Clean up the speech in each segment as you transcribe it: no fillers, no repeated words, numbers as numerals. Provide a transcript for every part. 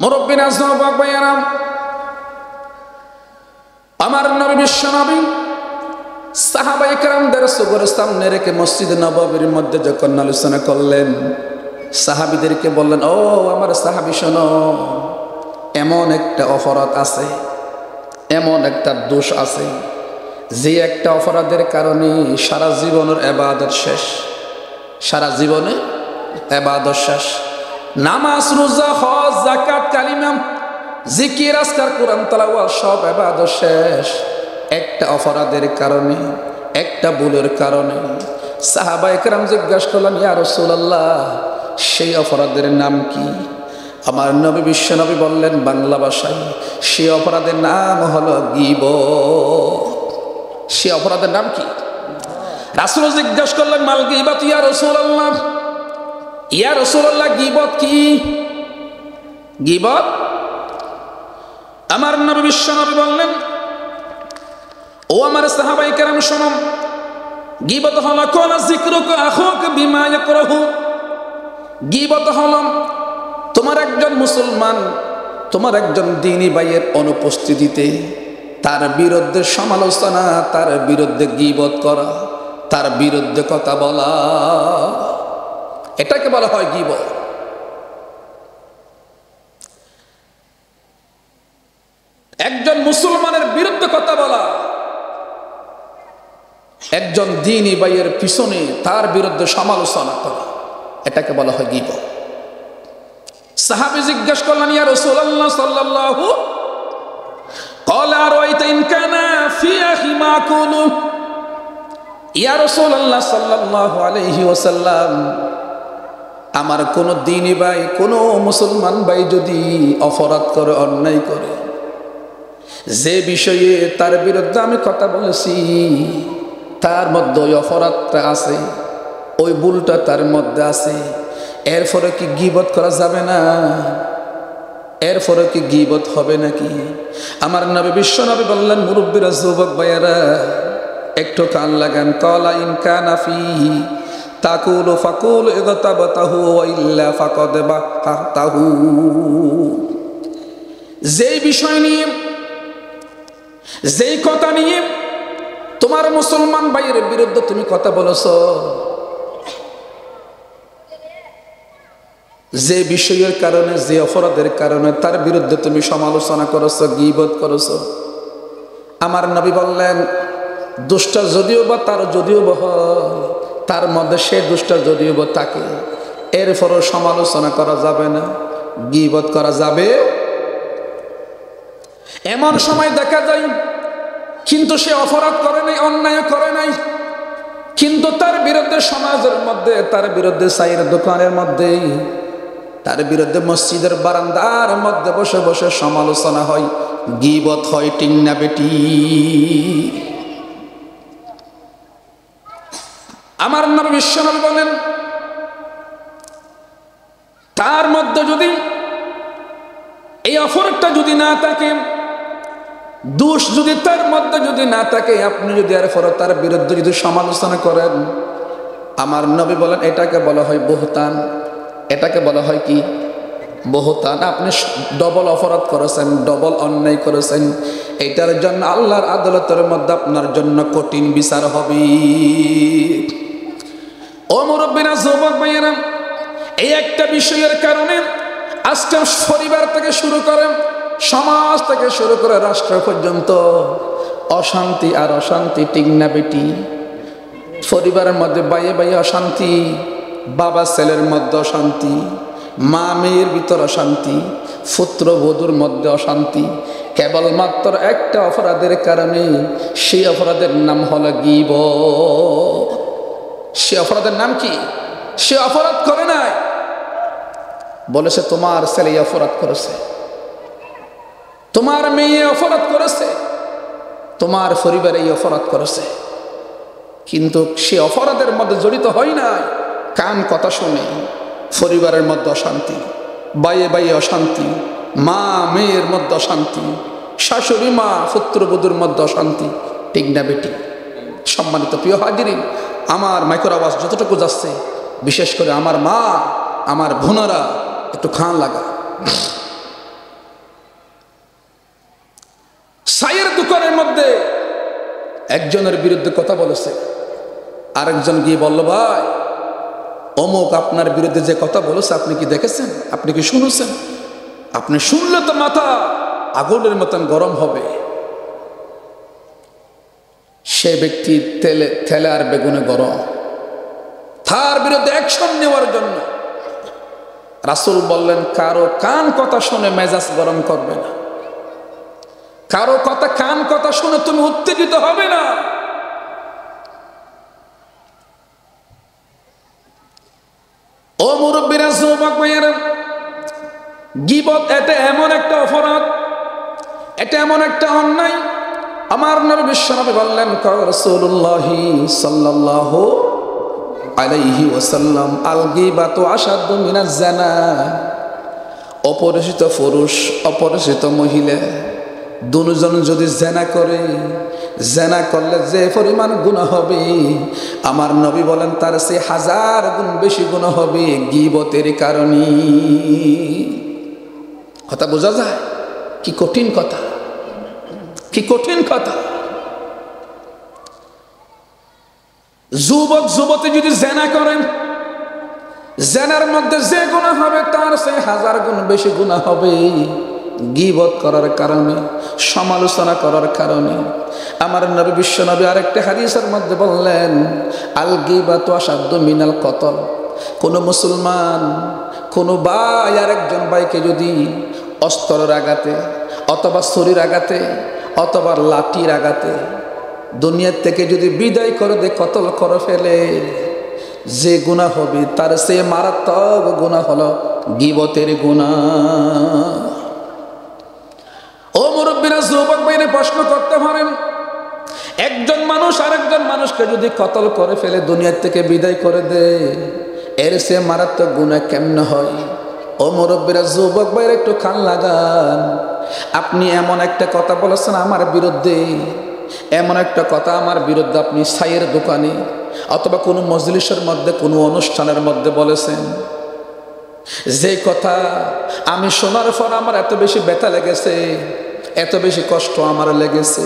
মুরব্বিনা যুবক ভাইয়েরা, আমার নবী বিশ্ব নবী সাহাবায়ে কেরামদের সুগর সামনে রেখে মসজিদ নববীর মধ্যে যখন আলোচনা করলেন, সাহাবীদেরকে বললেন, ও আমার সাহাবী শোনো, এমন একটা অপরাধ আছে, এমন একটা দোষ আছে, যে একটা অপরাধের কারণে সারা জীবনের ইবাদত শেষ। সারা জীবনে ইবাদত শেষ। নামাজ, রোজা, হজ, যাকাত, কালিমা, জিকির, আজকার, কোরআন তেলাওয়াত সব ইবাদত শেষ একটা অপরাধের কারণে, একটা ভুলের কারণে। সাহাবায়ে কেরাম জিজ্ঞাসা করলেন, ইয়া রাসূলুল্লাহ, সেই অপরাধের নাম কি? আমার নবী বিশ্ব নবী বললেন বাংলা ভাষায়, সেই অপরাধের নাম হলো গীবত। সেই অপরাধের নাম কি? রাসূল জিজ্ঞাসা করলেন, মাল গীবত ইয়া রাসূলুল্লাহ, ইয়া রাসূলুল্লাহ গীবত কি? গীবত? আমার নবী বিশ্ব নবী বললেন, ও আমার সাহাবায়ে কেরাম শুনুন, গীবত হলো কোন যিকরুকা আখুকা বিমা ইয়াকরাহু। গীবত হলো তোমার একজন মুসলমান, তোমার একজন দ্বীনী ভাইয়ের অনুপস্থিতিতে তার বিরুদ্ধে সমালোচনা, তার বিরুদ্ধে গীবত করা, তার বিরুদ্ধে কথা বলা, এটাকে বলা হয় গীবত। একজন মুসলমানের বিরুদ্ধে কথা বলা, একজন দ্বীনী ভাইয়ের পিছনে তার বিরুদ্ধে সমালোচনা করা, এটাকে বলা হয় গীবত। সাহাবী জিজ্ঞাসা করলেন, ইয়া রাসূলুল্লাহ সাল্লাল্লাহু ক্বালা আরাইতা ইন কানা ফি আখি মা কুলু। ইয়া রাসূলুল্লাহ সাল্লাল্লাহু আলাইহি ওয়াসাল্লাম, আমার কোন দ্বীনী ভাই, কোন মুসলমান ভাই যদি অপরাধ করে, অন্যায় করে, যে বিষয়ে তার বিরুদ্ধে আমি কথা বলেছি তার মধ্যে ওই অপরাধটা আছে, ওই ভুলটা তার মধ্যে আছে, এরপরে কি গীবত করা যাবে না? এরপরে কি গীবত হবে নাকি? আমার নবী বিশ্ব নবী বললেন, মুরব্বিরা, যুবক ভাইয়েরা, একটু কান লাগান। ক্বালা ইন কানা ফীহি তাকুলু ফাকুলু ইগতাবাতাহু ওয়া ইল্লা ফাকাদ বাহতাহু। যেই বিষয় নিয়ে, যেই কথা নিয়ে তোমার মুসলমান ভাইয়ের বিরুদ্ধে তুমি কথা বলেছো, যে বিষয়ের কারণে, যে অপরাধের কারণে তার বিরুদ্ধে তুমি সমালোচনা করেছো, গীবত করেছো, আমার নবী বললেন, দুষ্টা যদিও বা তার যদিও বা তার মধ্যে সে দুষ্টা যদিও বা থাকে, এরপরও সমালোচনা করা যাবে না, গীবত করা যাবে। এমন সময় দেখা যায় কিন্তু সে অপরাধ করে নাই, অন্যায় করে নাই, কিন্তু তার বিরুদ্ধে সমাজের মধ্যে, তার বিরুদ্ধে চায়ের দোকানের মধ্যে, তার বিরুদ্ধে মসজিদের বারান্দার মধ্যে বসে বসে সমালোচনা হয়, গীবত হয়, ঠিক না বেটি? আমার নবী বিশ্ব নবী বলেন, তার মধ্যে যদি এই অপরাধটা যদি না থাকে, দোষ যদি তার মধ্যে যদি না থাকে, আপনি যদি এরপরে তার বিরুদ্ধে যদি সমালোচনা করেন, আমার নবী বলেন এটাকে বলা হয় বহতান। এটাকে বলা হয় কি? বহতান। আপনি ডবল অপরাধ করেছেন, ডবল অন্যায় করেছেন। এটার জন্য আল্লাহর আদালতের মধ্যে আপনার জন্য কঠিন বিচার হবে। ও মুরব্বিরা, যুবক ভাইয়েরা, এই একটা বিষয়ের কারণে আজকে পরিবার থেকে শুরু করে, সমাজ থেকে শুরু করে রাষ্ট্র পর্যন্ত অশান্তি আর অশান্তি, ঠিক না বেটি? পরিবারের মধ্যে বাইয়ে বাইয়ে অশান্তি, বাবা ছেলের মধ্যে অশান্তি, মা মেয়ের ভিতর অশান্তি, পুত্র বধূর মধ্যে অশান্তি, কেবলমাত্র একটা অপরাধের কারণে। সেই অপরাধের নাম হলো গীবত। সে অপরাধের নাম কি? সে অপরাধ করে নাই, বলেছে তোমার ছেলে অপরাধ করেছে, তোমার মেয়ে অপরাধ করেছে, তোমার পরিবারে এই অপরাধ করেছে, কিন্তু সে অপরাধের মধ্যে জড়িত হয় না। কান কথা শুনে পরিবারের মধ্যে অশান্তি, বাইয়ে বাইয়ে অশান্তি, মা মেয়ের মধ্যে অশান্তি, শাশুড়ি মা পুত্রবধূর মধ্যে অশান্তি, ঠিক না বেটি? সম্মানিত প্রিয় হাজিরিন, আমার মাইক্রো আওয়াজ যতটুকু যাচ্ছে, বিশেষ করে আমার মা, আমার বোনেরা, একটু খান লাগা। ভাইয়ের মধ্যে একজনের বিরুদ্ধে কথা বলেছে, আরেকজন গিয়ে বলল, ভাই অমুক আপনার বিরুদ্ধে যে কথা বলেছে আপনি কি দেখেছেন, আপনি কি শুনেছেন? আপনি শুনলে তো মাথা আগুনের মতন গরম হবে। সে ব্যক্তি তেলে আর বেগুনে গরম, তার বিরুদ্ধে অ্যাকশন নেওয়ার জন্য রাসূল বললেন, কারো কান কথা শুনে মেজাজ গরম করবে না, কারো কান কথা শুনে তুমি উত্তেজিত হবে না। ও মুরব্বীরা, যুবক ভাইয়েরা, গীবত এটা এমন একটা অপরাধ, এটা এমন একটা অন্যায়। আমার নবী বিশ্বনবী বললেন, রাসূলুল্লাহি সাল্লাল্লাহু আলাইহি ওয়াসাল্লাম, আল গীবাতু আশাদ্দু মিনাজ জিনা। অপরিচিত পুরুষ অপরিচিত মহিলা দুজন যদি জিনা করে, জিনা করলে যে পরিমাণ গুনাহ হবে, আমার নবী বলেন তার সে 1000 গুণ বেশি গুনাহ হবে গীবতের কারণে। কথা বোঝা যায়? কি কঠিন কথা, কি কঠিন কথা। যুবক যুবতী যদি জিনা করেন, জিনার মধ্যে যে গুনাহ হবে তার সে 1000 গুণ বেশি গুনাহ হবে গীবত করার কারণে, সমালোচনা করার কারণে। আমার নবী বিশ্বনবী আরেকটা হাদিসের মধ্যে বললেন, আল গীবাতু আশাদ্দু মিনাল কতল। কোন মুসলমান কোন ভাই আরেকজন ভাইকে যদি অস্ত্রের আঘাতে অথবা ছুরির আঘাতে অথবা লাঠির আঘাতে দুনিয়ার থেকে যদি বিদায় করে দে, কতল করে ফেলে, যে গুনাহ হবে তার সে মারাত্মক গুনাহ হলো গীবতের গুনাহ। ও মুরব্বীরা, যুবক ভাইরা প্রশ্ন করতে পারেন, একজন মানুষ আরেকজন মানুষকে যদি কতল করে ফেলে, দুনিয়ার থেকে বিদায় করে দে, এর সে মারাত্মক গুনাহ কেমনে হয়? ও মুরব্বীরা, যুবক ভাইরা একটু কান লাগান। আপনি এমন একটা কথা বলেছেন আমার বিরুদ্ধে, এমন একটা কথা আমার বিরুদ্ধে আপনি চায়ের দোকানে অথবা কোনো মজলিসের মধ্যে কোনো অনুষ্ঠানের মধ্যে বলেছেন, যে কথা আমি শোনার পর আমার এত বেশি ব্যথা লেগেছে, এত বেশি কষ্ট আমার লেগেছে,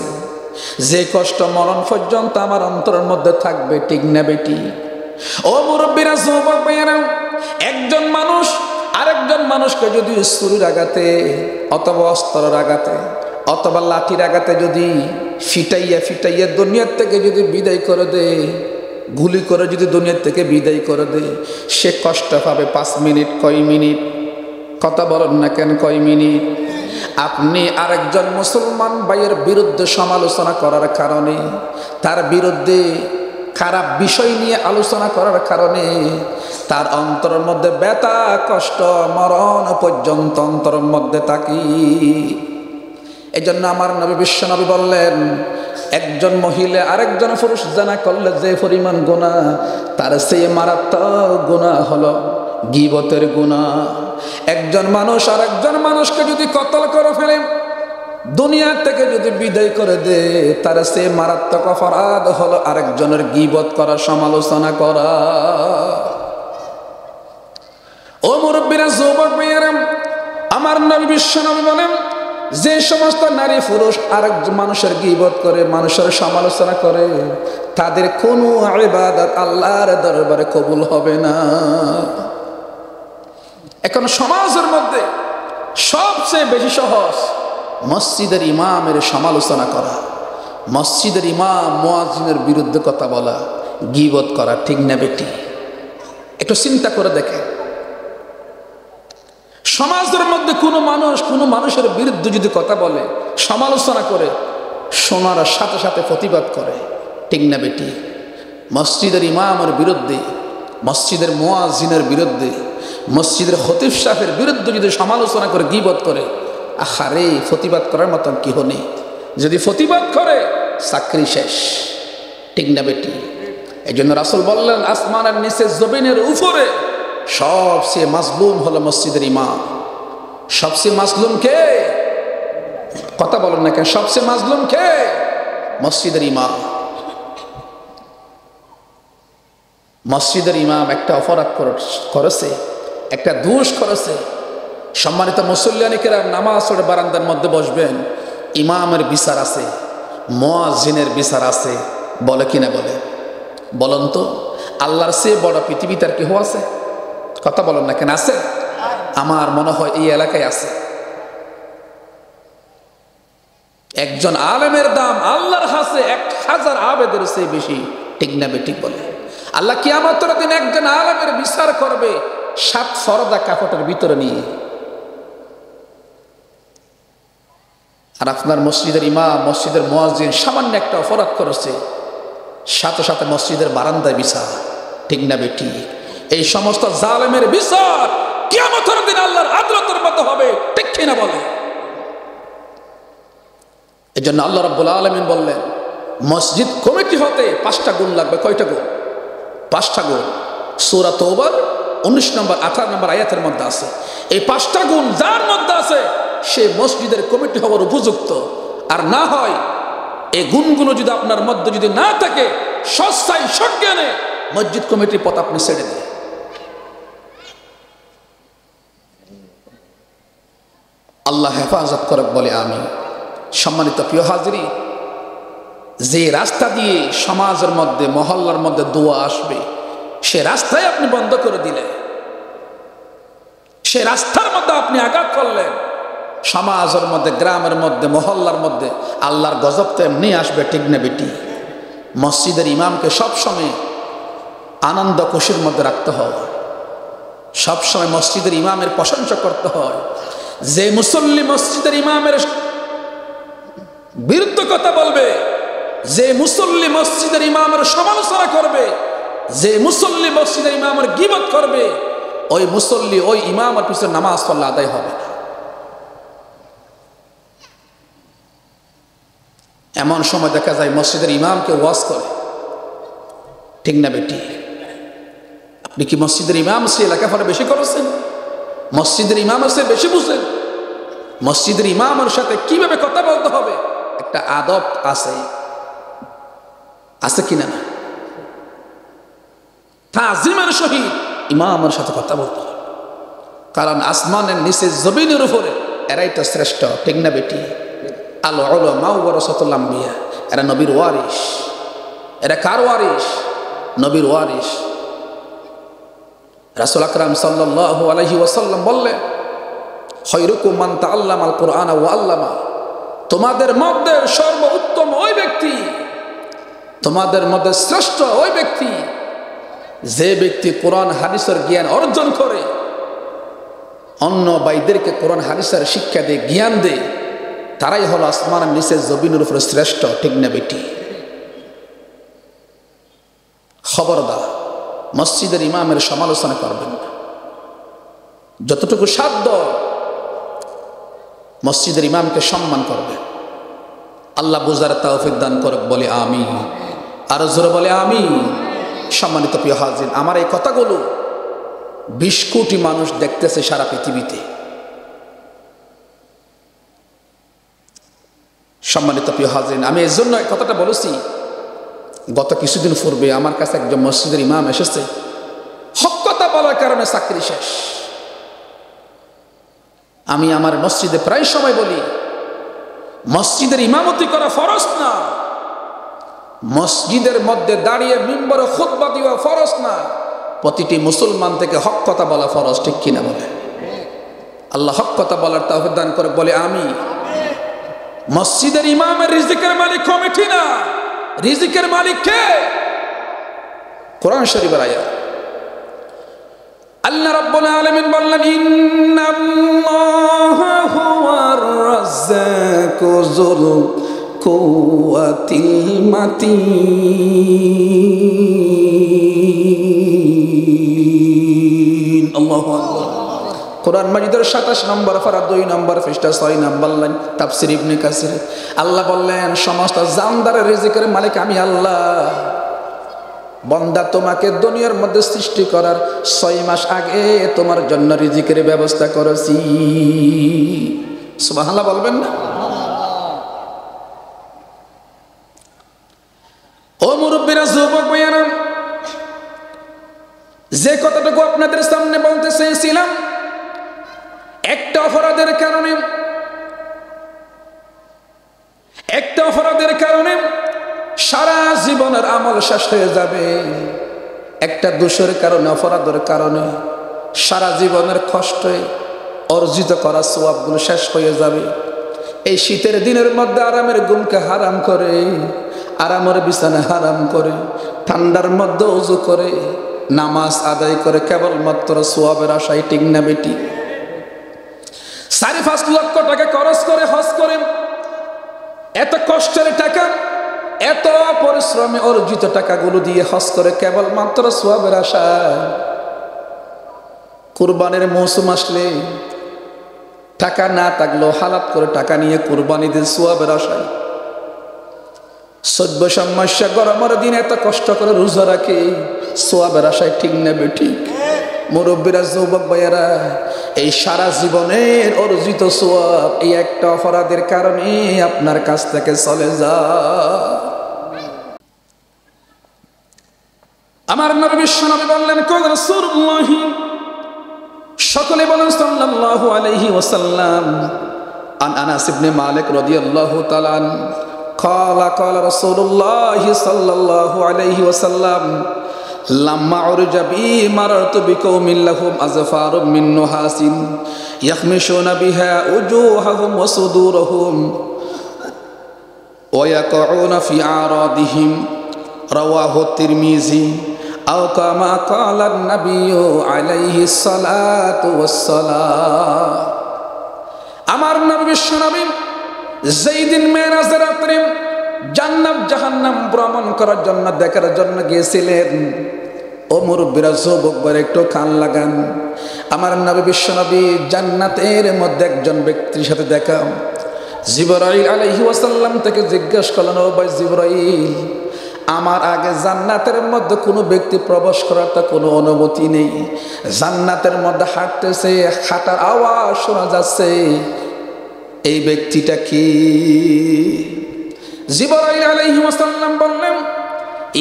যে কষ্ট মরণ পর্যন্ত আমার অন্তরের মধ্যে থাকবে, ঠিক না বেটি? ও মুরব্বীরা, যুবক ভাইয়েরা, একজন মানুষ আরেকজন মানুষকে যদি ছুরির আঘাতে অথবা অস্ত্রের আঘাতে অথবা লাঠির আঘাতে যদি ফিটাইয়া দুনিয়ার থেকে যদি বিদায় করে দে, গুলি করে যদি দুনিয়ার থেকে বিদায় করে দে, সে কষ্ট পাবে 5 মিনিট। কয় মিনিট? কথা বলেন না কেন, কয় মিনিট? আপনি আরেকজন মুসলমান ভাইয়ের বিরুদ্ধে সমালোচনা করার কারণে, তার বিরুদ্ধে খারাপ বিষয় নিয়ে আলোচনা করার কারণে তার অন্তরের মধ্যে ব্যথা কষ্ট মরণ পর্যন্ত অন্তরের মধ্যে থাকি। এই জন্য আমার নবী বিশ্বনবী বললেন, একজন মহিলা আরেকজন পুরুষ জিনা করলে যে পরিমাণ গুনাহ, তার সেই মারাত্মক গুনাহ হলো গীবতের গুনাহ। একজন মানুষ আরেকজন মানুষকে যদি কতল করে ফেলে, দুনিয়া থেকে যদি বিদায় করে দে, তার সেই মারাত্মক অপরাধ হলো আরেকজনের গীবত করা, সমালোচনা করা। ও মুরব্বীরা, যুবক ভাইয়েরা, আমার নবী বিশ্বনবী বলেন, যে সমস্ত নারী পুরুষ আরেক মানুষের গীবত করে, মানুষের সমালোচনা করে, তাদের কোনো ইবাদত আল্লাহর দরবারে কবুল হবে না। এখন সমাজের মধ্যে সবচেয়ে বেশি সহজ মসজিদের ইমামের সমালোচনা করা, মসজিদের ইমাম মুয়াজ্জিনের বিরুদ্ধে কথা বলা, গীবত করা, ঠিক না বেটি? একটু চিন্তা করে দেখে, সমাজের মধ্যে কোনো মানুষের বিরুদ্ধে যদি কথা বলে, সমালোচনা করে, শোনার সাথে সাথে প্রতিবাদ করে, ঠিক না বেটি? মসজিদের ইমামের বিরুদ্ধে, মসজিদের মুয়াজ্জিনের বিরুদ্ধে, মসজিদের খতিব সাহেবের বিরুদ্ধে যদি সমালোচনা করে, গীবত করে, আহারে প্রতিবাদ করার মতন কি হনে? যদি প্রতিবাদ করে চাকরি শেষ, ঠিক না বেটি? এই জন্য রাসূল বললেন, আসমানের নিচে জমিনের উপরে সবচেয়ে মাজলুম হলো মসজিদের ইমাম। সবচেয়ে মাজলুম কে? কথা বলেন না কেন? সবচেয়ে মাজলুম কে? মসজিদের ইমাম। মসজিদের ইমাম একটা অপরাধ করেছে, একটা দোষ করেছে। সম্মানিত মুসল্লিয়ানে কেরাম, নামাজ পড়ে বারান্দার মধ্যে বসবেন, ইমামের বিচার আছে, মুয়াজ্জিনের বিচার আছে, বলে কিনা বলে? বলুন তো, আল্লাহর চেয়ে বড় পৃথিবীতে আর কেউ আছে? কথা বলেন না কেন, আছে? আমার মনে হয় এই এলাকায় আছে। একজন আলেমের দাম আল্লাহর কাছে 1000 আবেদের চেয়ে বেশি, ঠিক না বেঠিক বলে? আল্লাহ কিয়ামতের দিন একজন আলেমের বিচার করবে 7 ফরদা কাপড়ের ভিতরে নিয়ে। আর আপনার মসজিদের ইমাম, মসজিদের মুয়াজ্জিন সামান্য একটা অপরাধ করেছে, সাথে সাথে মসজিদের বারান্দায় বিচার, ঠিক না বেটি? এই সমস্ত জালেমের বিচার কিয়ামতের দিন আল্লাহর আদালতের মতো হবে, ঠিক কিনা বলে? এই জন্য আল্লাহ রাব্বুল আলামিন বললেন, মসজিদ কমিটি হতে 5টা গুণ লাগবে। কয়টা গুণ? 5টা গুণ। সূরা তওবার 19 নম্বর 18 নম্বর আয়াতের মধ্যে আছে। এই 5টা গুণ যার মধ্যে আছে সে মসজিদের কমিটি হওয়ার উপযুক্ত। আর না হয় এই গুণগুলো যদি আপনার মধ্যে যদি না থাকে, সস্তায় সজ্ঞানে মসজিদ কমিটির পথ আপনি ছেড়ে দেন। আল্লাহ হেফাজত করুক বলে আমি। সম্মানিত প্রিয় হাজিরি, যে রাস্তা দিয়ে সমাজের মধ্যে, মহল্লার মধ্যে দোয়া আসবে, সে রাস্তায় আপনি বন্ধ করে দিলে, সে রাস্তার মধ্যে আপনি আঘাত করলেন, সমাজের মধ্যে, গ্রামের মধ্যে, মহল্লার মধ্যে আল্লাহর গজব তো এমনি আসবে, ঠিক না বেটি? মসজিদের ইমামকে সবসময় আনন্দ খুশির মধ্যে রাখতে হয়, সবসময় মসজিদের ইমামের প্রশংসা করতে হয়। যে মুসল্লি মসজিদের ইমামের বিরুদ্ধে কথা বলবে, যে মুসল্লি মসজিদের ইমামের সমালোচনা করবে, যে মুসল্লি মসজিদের ইমামের গীবত করবে, ওই মুসল্লি ওই ইমামের পিছনে নামাজ পড়লে আদায় হবে না। এমন সময় দেখা যায় মসজিদের ইমামকে ওয়াজ করে, ঠিক না বেটি? আপনি কি মসজিদের ইমাম সে লেখাপড়া বেশি করেছেন? মসজিদের ইমামের সে বেশি বুঝেন? মসজিদের ইমামের সাথে কিভাবে কথা বলতে হবে একটা আদব আছে, আছে কিনা না? তাজিমের সহিত ইমামের সাথে কথা বলতে হবে, কারণ আসমানের নিচে জমিনের উপরে এরাই তো শ্রেষ্ঠ, ঠিক না বেটি? আল উলামা ওয়ারাসাতুল আম্বিয়া, এরা নবীর ওয়ারিস। এরা কার ওয়ারিস? নবীর ওয়ারিস। রাসূল আকরাম সাল্লাল্লাহু আলাইহি ওয়াসাল্লাম বললেন, খায়রুকুম মান তাআল্লামাল কুরআনা ওয়া আল্লামা, তোমাদের মধ্যে সর্বোত্তম ওই ব্যক্তি, তোমাদের মধ্যে শ্রেষ্ঠ ওই ব্যক্তি যে ব্যক্তি কোরআন হাদিসের জ্ঞান অর্জন করে, অন্য ভাইদেরকে কোরআন হাদিসের শিক্ষা দিয়ে জ্ঞান দেয়, তারাই হলো আসমানের নিচে জমিনের উপরে শ্রেষ্ঠ, ঠিক না বেটি? খবরদার মসজিদের ইমামের সমালোচনা করবেন না। যতটুকু সাধ্য মসজিদের ইমামকে সম্মান করবে। আল্লাহ বুঝার তৌফিক দান করুক বলে আমিন। আরো জোরে বলে আমিন। সম্মানিত প্রিয় হাজির, আমার এই কথাগুলো 20 কোটি মানুষ দেখতেছে সারা পৃথিবীতে। সম্মানিত প্রিয় হাজির, আমি এর জন্য এই কথাটা বলেছি, গত কিছুদিন পূর্বে আমার কাছে একজন মসজিদের ইমাম এসেছে, হক কথা বলার কারণে চাকরি শেষ। আমি আমার মসজিদে প্রায় সময় বলি, মসজিদের ইমামতি করা ফরজ না, মসজিদের মধ্যে দাঁড়িয়ে মিম্বরে খুতবা দেওয়া ফরজ না, প্রতিটি মুসলমান থেকে হক কথা বলা ফরজ, ঠিক কিনা বলে? আল্লাহ হক কথা বলার তৌফিক দান করে বলে আমি। মসজিদের ইমামের রিজিকের মালিক কমিটি না, রিজিকের মালিক কে? কোরআন শরীফের আয়াত। আল্লাহ রাব্বুল আলামিন বললেন, ইন্নাল্লাহা হুয়ার রাজ্জাকু যুল কুওয়াতিল মাতিন। আল্লাহু আকবার। কোরআন মাজিদের 27 নম্বর পারা 2 নম্বর পৃষ্ঠা 6 নম্বর লাইন, তাফসীর ইবনে কাসির। আল্লাহ বললেন, সমস্ত জানদারের রিজিকের মালিক আমি আল্লাহ। বান্দা, তোমাকে দুনিয়ার মধ্যে সৃষ্টি করার 6 মাস আগে তোমার জন্য রিজিকের ব্যবস্থা করেছি। সুবহানাল্লাহ বলবেন না? ও মুরব্বীরা, যুবক ভাইয়েরা, যে কথাটুকু আপনাদের সামনে বলতে চেয়েছিলাম, একটা অপরাধের কারণে জীবনের আমল শেষ হয়ে যাবে একটা দোষের কারণে, অপরাধের কারণে। সারা জীবনের কষ্টে অর্জিত করা সওয়াবগুলো শেষ হয়ে যাবে। এই শীতের দিনের মধ্যে আরামের ঘুমকে হারাম করে, আরামের বিছানা হারাম করে, ঠান্ডার মধ্যে ওযু করে নামাজ আদায় করে কেবলমাত্র সওয়াবের আশায়, ঠিক না বেটি? 4-5 লক্ষ টাকা খরচ করে হজ করেন, এত কষ্টের টাকা, এত পরিশ্রমে অর্জিত টাকাগুলো দিয়ে হজ করে কেবলমাত্র সওয়াবের আশায়। কুরবানির মৌসুম আসলে টাকা না থাকলেও হালাত করে টাকা নিয়ে কুরবানি দিয়ে সওয়াবের আশায়। 14 সমস্যা গরমের দিন এত কষ্ট করে রোজা রাখে সওয়াবের আশায়, ঠিক না বেঠিক? মুরব্বীরা, যুবক ভাইয়েরা, এই সারা জীবনের অর্জিত সওয়াব এই একটা অপরাধের কারণে আপনার কাছ থেকে চলে যায়। আমার নবী বিশ্বনবী বললেন, কোন রাসূলুল্লাহ, সকলে বলেন সাল্লাল্লাহু আলাইহি ওয়াসাল্লাম। আন আনাস ইবনে মালিক রাদিয়াল্লাহু তাআলা আন ক্বালা ক্বালা রাসূলুল্লাহ সাল্লাল্লাহু আলাইহি ওয়াসাল্লাম লাম্মা উরজা বি মারাতু বিকৌমিন লাহুম আযফারুম মিন নুহাসিন ইয়াখমিশুনা বিহা উজুহাহুম ওয়া সুদুরহুম ওয়া ইয়াকউনা ফি আরাদিহিম রাওয়াহু তিরমিজি আও কামা ক্বালা নবিয়্যু আলাইহিস সালাতু ওয়াস সালাম। আমার নবী বিশ্বনবী যেই দিন মেরাজের রাত্রে জান্নাত জাহান্নাম ভ্রমণ করার জন্য, দেখার জন্য গিয়েছিলেন, ও মুরব্বীরা, যুবক ভাইরা, একটু কান লাগান। আমার নবী বিশ্বনবী জান্নাতের মধ্যে একজন ব্যক্তির সাথে দেখা। জিবরাইল আলাইহিস সালাম থেকে জিজ্ঞেস করলেন, ও ভাই জিবরাইল, আমার আগে জান্নাতের মধ্যে কোনো ব্যক্তি প্রবেশ করার তো কোনো অনুমতি নেই, জান্নাতের মধ্যে হাঁটতেছে, হাঁটার আওয়াজ শোনা যাচ্ছে, এই ব্যক্তিটা কি? জিবরাইল আলাইহিস সালাম বললেন,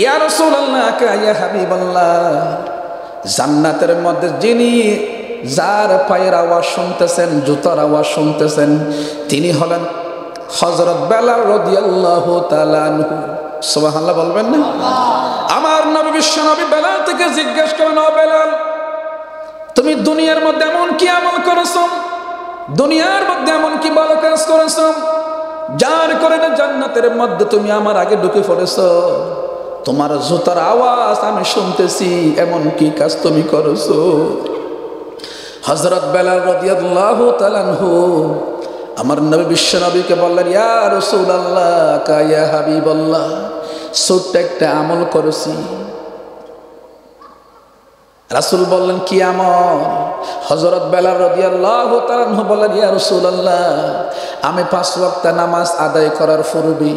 ইয়া রাসূলুল্লাহ, ইয়া হাবিবাল্লাহ, জান্নাতের মধ্যে যিনি, যার পায়ের আওয়াজ শুনতেছেন, জুতার আওয়াজ শুনতেছেন, তিনি হলেন হযরত বেলাল রাদিয়াল্লাহু তাআলা আনহু। সুবহানাল্লাহ বলবেন না? আমার নবী বিশ্বনবী বেলাল থেকে জিজ্ঞেস করেন, ও বেলাল, তুমি দুনিয়ার মধ্যে এমন কি আমল করেছো, দুনিয়ার মধ্যে এমন কি ভালো কাজ করেছো যার কারণে জান্নাতের মধ্যে তুমি আমার আগে ঢুকে পড়েছো? তোমার জুতার আওয়াজ আমি শুনতেছি, এমন কি কাজ তুমি করেছো? হযরত বেলাল রাদিয়াল্লাহু তাআলা আনহু আমার নবী বিশ্বনবীকে বললেন, ইয়া রাসূলুল্লাহ, ইয়া হাবিবাল্লাহ, ছোট্ট একটা আমল করেছি। রাসূল বললেন, কি আমল? হযরত বেলাল রাদিয়াল্লাহু তাআলা আনহু বললেন, ইয়া রাসূলুল্লাহ, আমি 5 ওয়াক্ত নামাজ আদায় করার পূর্বে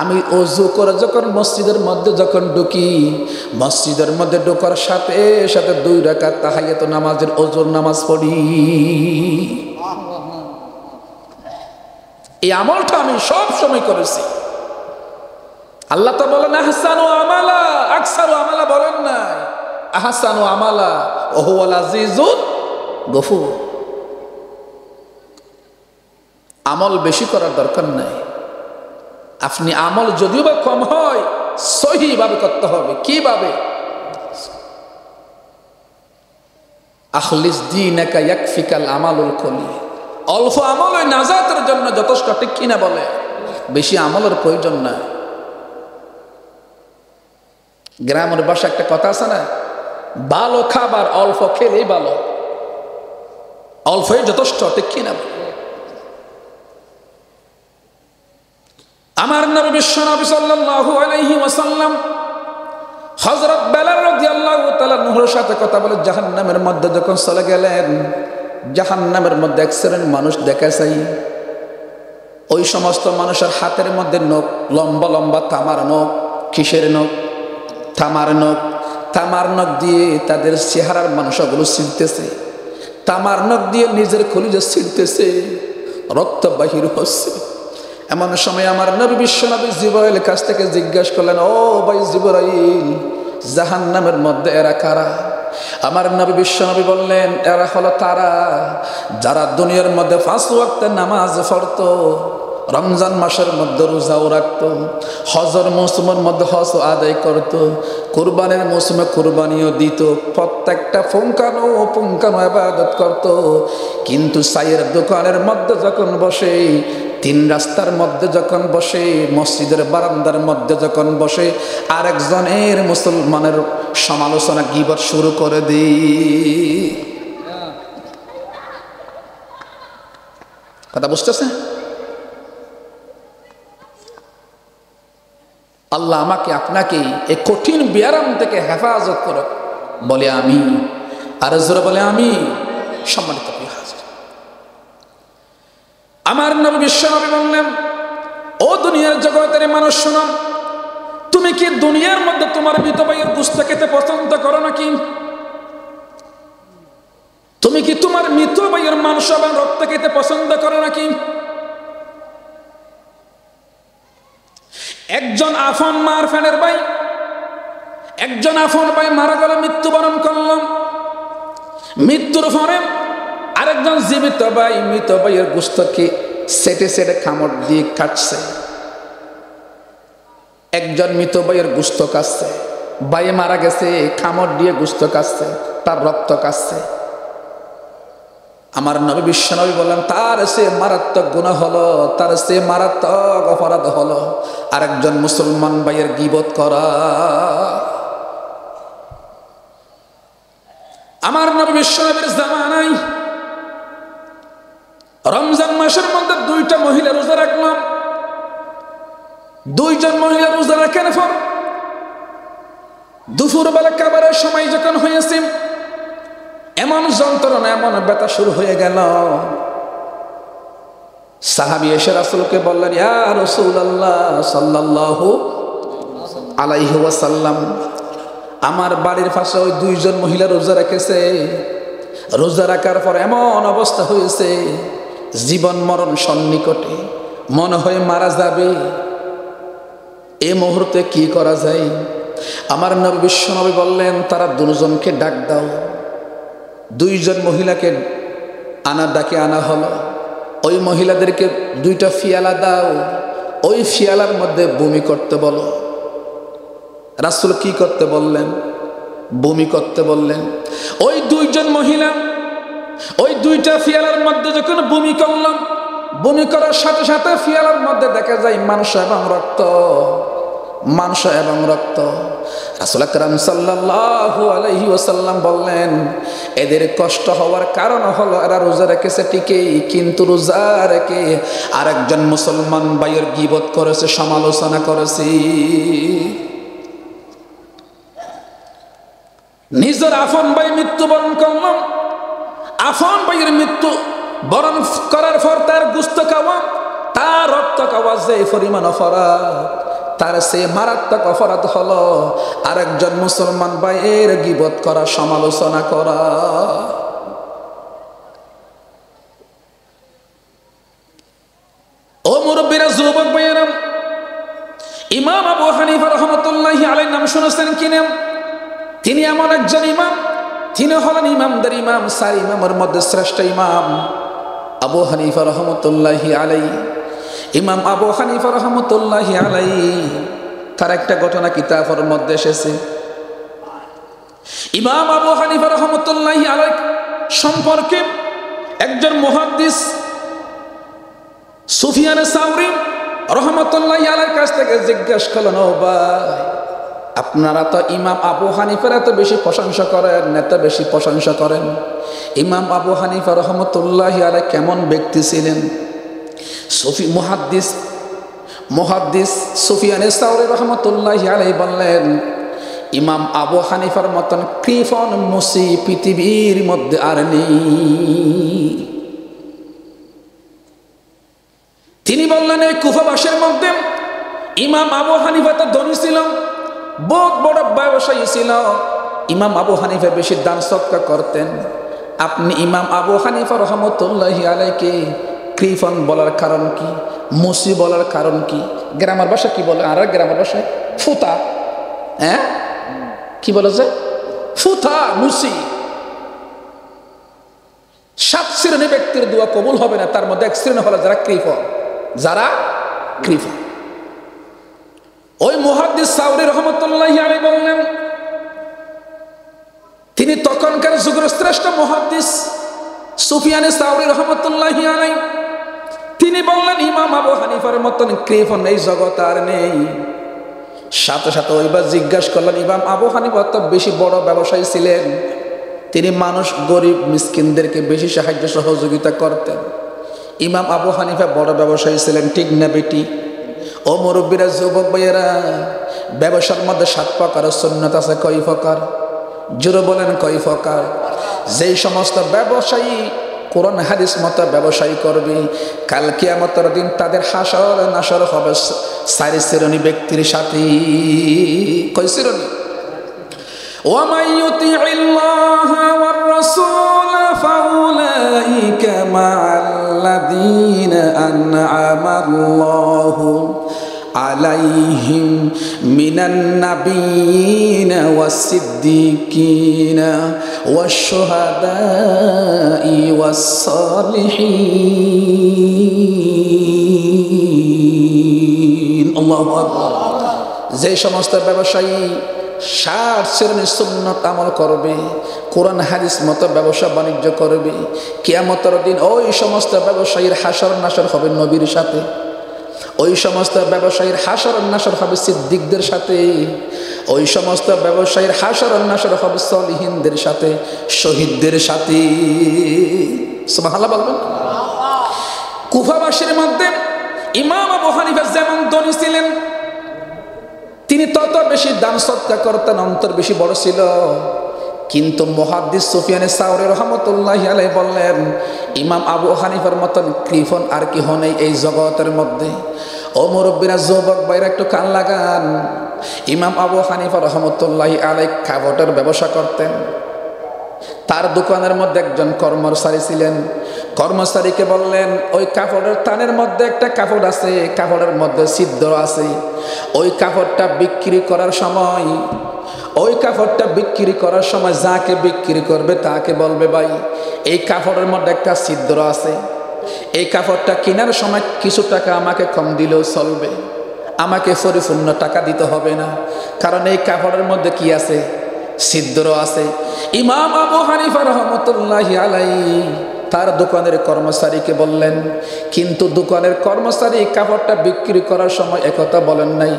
আমি ওযু করে যখন মসজিদের মধ্যে যখন ঢুকি, মসজিদের মধ্যে ঢোকার সাথে সাথে 2 রাকাত তাহিয়াতুন নামাজের ওযুর নামাজ পড়ি। এই আমলটা আমি সব সময় করেছি। আল্লাহ তো বলেন আহসানু আমালা, আকসারু আমালা বলেন না, আহসানু আমালা ওয়া হুয়াল আজিজুল গফুর। আমল বেশি করার দরকার নাই, আপনি আমল যদিও বা কম হয় সহিহ ভাবে করতে হবে। কিভাবে? আখলিস দীনাকা ইয়াকফিকাল আমালুল কলি। অল্প আমল ওই নাজাতের জন্য যথেষ্ট, ঠিক কিনা বলে? বেশি আমলের প্রয়োজন নাই। গ্রামের ভাষা একটা কথা আছে না, ভালো খাবার অল্প খেলেই ভালো, অল্পই যথেষ্ট, ঠিক কিনা? আমার নবী বিশ্বনবী সাল্লাল্লাহু আলাইহি ওয়াসাল্লাম হযরত বেলাল রাদিয়াল্লাহু তাআলা আনহুর সাথে কথা বলে জাহান্নামের মধ্যে যখন চলে গেলেন, জাহান্নামের মধ্যে এক শ্রেণীর মানুষ দেখা যায়, ওই সমস্ত মানুষের হাতের মধ্যে নখ, লম্বা লম্বা তামার নখ। কিসের নখ? তামার নখ। তামার নখ দিয়ে তাদের চেহারার মানুষগুলো ছিঁড়তেছে, তামার নখ দিয়ে নিজের কলিজা ছিঁড়তেছে, রক্ত বাহির হচ্ছে। এমন সময় আমার নবী বিশ্বনবী জিবরাইলের কাছ থেকে জিজ্ঞাসা করলেন, ও ভাই জিবরাইল, জাহান্নামের মধ্যে এরা কারা? আমার নবী বিশ্বনবী বললেন, এরা হলো তারা যারা দুনিয়ার মধ্যে 5 ওয়াক্ত নামাজ পড়তো, রমজান মাসের মধ্যে রোজাও রাখতো, হজের মৌসুমের মধ্যে হজ আদায় করত, কুরবানির মৌসুমে কুরবানিও দিত, প্রত্যেকটা পুঙ্খানু ইবাদত করত। কিন্তু চায়ের দোকানের মধ্যে যখন বসে, তিন রাস্তার মধ্যে যখন বসে, মসজিদের বারান্দার মধ্যে যখন বসে, আরেকজনের মুসলমানের সমালোচনা গীবত শুরু করে দিই। কথা বুঝতেছে? আল্লাহ আমাকে আপনাকে এই কঠিন ব্যারাম থেকে হেফাজত করো, বলে আমি। আর জোরে বলে আমি। সম্মানিত হাজির, আমার নবী বিশ্বনবী বললেন, ও দুনিয়ার জগতের মানুষ শোনো, তুমি কি দুনিয়ার মধ্যে তোমার মৃত ভাইয়ের গোশত খেতে পছন্দ করো নাকি? তুমি কি তোমার মৃত ভাইয়ের মাংস এবং রক্ত খেতে পছন্দ করো নাকি? একজন আফন মার ফ্যানের ভাই, একজন আফন ভাই মারা গেল, মৃত্যুবরণ করলাম। মৃত্যুর পরে আরেকজন জীবিত ভাই মৃত ভাইয়ের গোশতকে সেটে সেটে কামড় দিয়ে কাটছে। একজন মৃত ভাইয়ের গোশত কাটছে, ভাই মারা গেছে, কামড় দিয়ে গোশত কাটছে, তার রক্ত কাটছে। আমার নবী বিশ্বনবী বললেন, তার সে মারাত্মক গুনাহ হলো, তার সে মারাত্মক অপরাধ হলো আরেকজন মুসলমান ভাইয়ের গীবত করা। আমার নবী বিশ্বনবীর জামানায় রমজান মাসের মধ্যে দুইটা মহিলা রোজা রাখলাম। দুইজন মহিলা রোজা রাখার পর দুপুরবেলা খাবারের সময় যখন হয়েছে, এমন যন্ত্রণা, এমন ব্যথা শুরু হয়ে গেল। সাহাবী এসে রাসূলকে বললেন, ইয়া রাসূলুল্লাহ সাল্লাল্লাহু আলাইহি ওয়াসাল্লাম, আমার বাড়ির পাশে ওই দুইজন মহিলা রোজা রেখেছে, রোজা রাখার পর এমন অবস্থা হয়েছে, জীবন মরণ সন্নিকটে, মনে হয় মারা যাবে। এই মুহূর্তে কি করা যায়? আমার নবী বিশ্বনবী বললেন, তারা দুজনকে ডাক দাও। দুইজন মহিলাকে ডাকে আনা হলো। ওই মহিলাদেরকে দুইটা ফিয়ালা দাও, ওই ফিয়ালার মধ্যে বমি করতে বলো। রাসূল কি করতে বললেন? বমি করতে বললেন। ওই দুইজন মহিলা ওই দুইটা ফিয়ালার মধ্যে যখন বমি করলাম, বমি করার সাথে সাথে ফিয়ালার মধ্যে দেখা যায় মাংস এবং রক্ত, মাংস এবং রক্ত। রাসূল আকরাম সাল্লাল্লাহু আলাইহি ওয়াসাল্লাম বললেন, এদের কষ্ট হওয়ার কারণ হলো এরা রোজা রেখেছে ঠিকই, কিন্তু রোজা রেখে আরেকজন মুসলমান ভাইয়ের গীবত করেছে, সমালোচনা করেছে। নিজের আফন ভাই মৃত্যুবরণ করলাম, আফন ভাইয়ের মৃত্যু বরণ করার পর তার গোশত খাওয়া, তার রক্ত খাওয়া যে পরিমাণ অপরাধ, তার সে মারাত্মক অপরাধ হলো আরেকজন মুসলমান ভাইয়ের গীবত করা, সমালোচনা করা। ও মুরব্বীরা, যুবক ভাইয়েরা, ইমাম আবু হানিফা রাহমাতুল্লাহি আলাইহির নাম শুনেছেন কিনা? তিনি এমন একজন ইমাম, তিনি হলেন ইমামদের ইমাম, চার ইমামের মধ্যে শ্রেষ্ঠ ইমাম আবু হানিফা রাহমাতুল্লাহি আলাইহি। ইমাম আবু হানিফা রাহমাতুল্লাহি আলাইহি, তার একটা ঘটনা কিতাবের মধ্যে এসেছে। ইমাম আবু হানিফা রাহমাতুল্লাহি আলাইহি সম্পর্কে একজন মুহাদ্দিস সুফিয়ান সাউরি রাহমাতুল্লাহি আলাইহির কাছ থেকে জিজ্ঞাসা করলেন, ও ভাই, আপনারা তো ইমাম আবু হানিফার এত বেশি প্রশংসা করেন, এত বেশি প্রশংসা করেন, ইমাম আবু হানিফা রাহমাতুল্লাহি আলাইহি কেমন ব্যক্তি ছিলেন? মুহাদ্দিস সুফিয়ান সাউরি রাহমাতুল্লাহি আলাইহি বললেন, ইমাম আবু হানিফার মতন কৃপণ মুসি পৃথিবীর মধ্যে আর নেই। তিনি বললেন, এই কুফাবাসীর মধ্যে ইমাম আবু হানিফা তো ধনী ছিল, বহুত বড় ব্যবসায়ী ছিল। ইমাম আবু হানিফা বেশি দান সদকা করতেন। আপনি ইমাম আবু হানিফা রাহমাতুল্লাহি আলাইহিকে কৃপণ বলার কারণ কি? মুসি বলার কারণ কি? গ্রামের ভাষা কি বলে? আর গ্রামের ভাষায় ফুতা, হ্যাঁ কি বলেছে? ফুতা, মুসি। 7 শ্রেণী ব্যক্তির দোয়া কবুল হবে না, তার মধ্যে এক শ্রেণী হলো যারা কৃপণ। যারা কৃপা। ওই মুহাদ্দিস সাউরি রহমতুল্লাহি আলাইহি বললেন, তিনি তখনকার যুগের শ্রেষ্ঠ মুহাদ্দিস সুফিয়ান সাউরি রহমতুল্লাহি আলাইহি, তিনি বললেন ইমাম আবু হানিফার মতন কৃপণ এই জগৎ আর নেই। সাথে সাথে ওইবার জিজ্ঞাসা করলেন, ইমাম আবু হানিফা তো বেশি বড় ব্যবসায়ী ছিলেন, তিনি মানুষ গরিব মিসকিনদেরকে বেশি সাহায্য সহযোগিতা করতেন। ইমাম আবু হানিফা বড় ব্যবসায়ী ছিলেন, ঠিক না বেটি? ও মুরব্বীরা, যুবক ভাইয়েরা, ব্যবসার মধ্যে 7 প্রকার সুন্নাত আছে। কয় প্রকার? জোরে বলেন, কয় প্রকার? যেই সমস্ত ব্যবসায়ী কোরআন হাদিস মতো ব্যবসায়ী করবে, কাল কিয়ামতের দিন তাদের হাসর নাসর হবে 4 শ্রেণী ব্যক্তির সাথে। কয় শ্রেণী? وَمَن يُطِعِ اللَّهَ وَالرَّسُولَ فَأُولَٰئِكَ مَعَ الَّذِينَ أَنْعَمَ اللَّهُ عَلَيْهِم مِّنَ النَّبِيِّينَ وَالصِّدِّيقِينَ وَالشُّهَدَاءِ وَالصَّالِحِينَ। আল্লাহু আকবার। যে সমস্ত ব্যবসায়ী 60 শ্রেণীর সুন্নাত আমল করবে, কোরআন হাদিস মতো ব্যবসা বাণিজ্য করবে, কিয়ামতের দিন ওই সমস্ত ব্যবসায়ীর হাসর নাসর হবে নবীর সাথে, ওই সমস্ত ব্যবসায়ীর হাসর নাসর হবে সিদ্দিকদের সাথে, ওই সমস্ত ব্যবসায়ীর হাসর নাসর হবে সলিহিনদের সাথে, শহীদদের সাথে। সুবহানাল্লাহ বলবেন। কুফাবাসীর মধ্যে ইমাম আবু হানিফা যেমন ধনী ছিলেন, তিনি তত বেশি দান সদকা করতেন, অন্তর বেশি বড় ছিল। কিন্তু মুহাদ্দিস সুফিয়ান সাউরি রহমতুল্লাহি আলাইহি বললেন, ইমাম আবু হানিফার মতন কৃপণ আর কি নেই এই জগতের মধ্যে। ও মুরব্বীরা, যুবক ভাইরা, একটু কান লাগান। ইমাম আবু হানিফা রহমতুল্লাহি আলাইহি কাপড়ের ব্যবসা করতেন। তার দোকানের মধ্যে একজন কর্মচারী ছিলেন। কর্মচারীকে বললেন, ওই কাপড়ের তানের মধ্যে একটা কাপড় আছে, কাপড়ের মধ্যে ছিদ্র আছে, ওই কাপড়টা বিক্রি করার সময়, ওই কাপড়টা বিক্রি করার সময় যাকে বিক্রি করবে তাকে বলবে, ভাই এই কাপড়ের মধ্যে একটা ছিদ্র আছে, এই কাপড়টা কেনার সময় কিছু টাকা আমাকে কম দিলেও চলবে, আমাকে পরিপূর্ণ টাকা দিতে হবে না, কারণ এই কাপড়ের মধ্যে কি আছে? ছিদ্র আছে। ইমাম আবু হানিফা রহমতুল্লাহি আলাইহি তার দোকানের কর্মচারীকে বললেন, কিন্তু দোকানের কর্মচারী কাপড়টা বিক্রি করার সময় একথা বলেন নাই,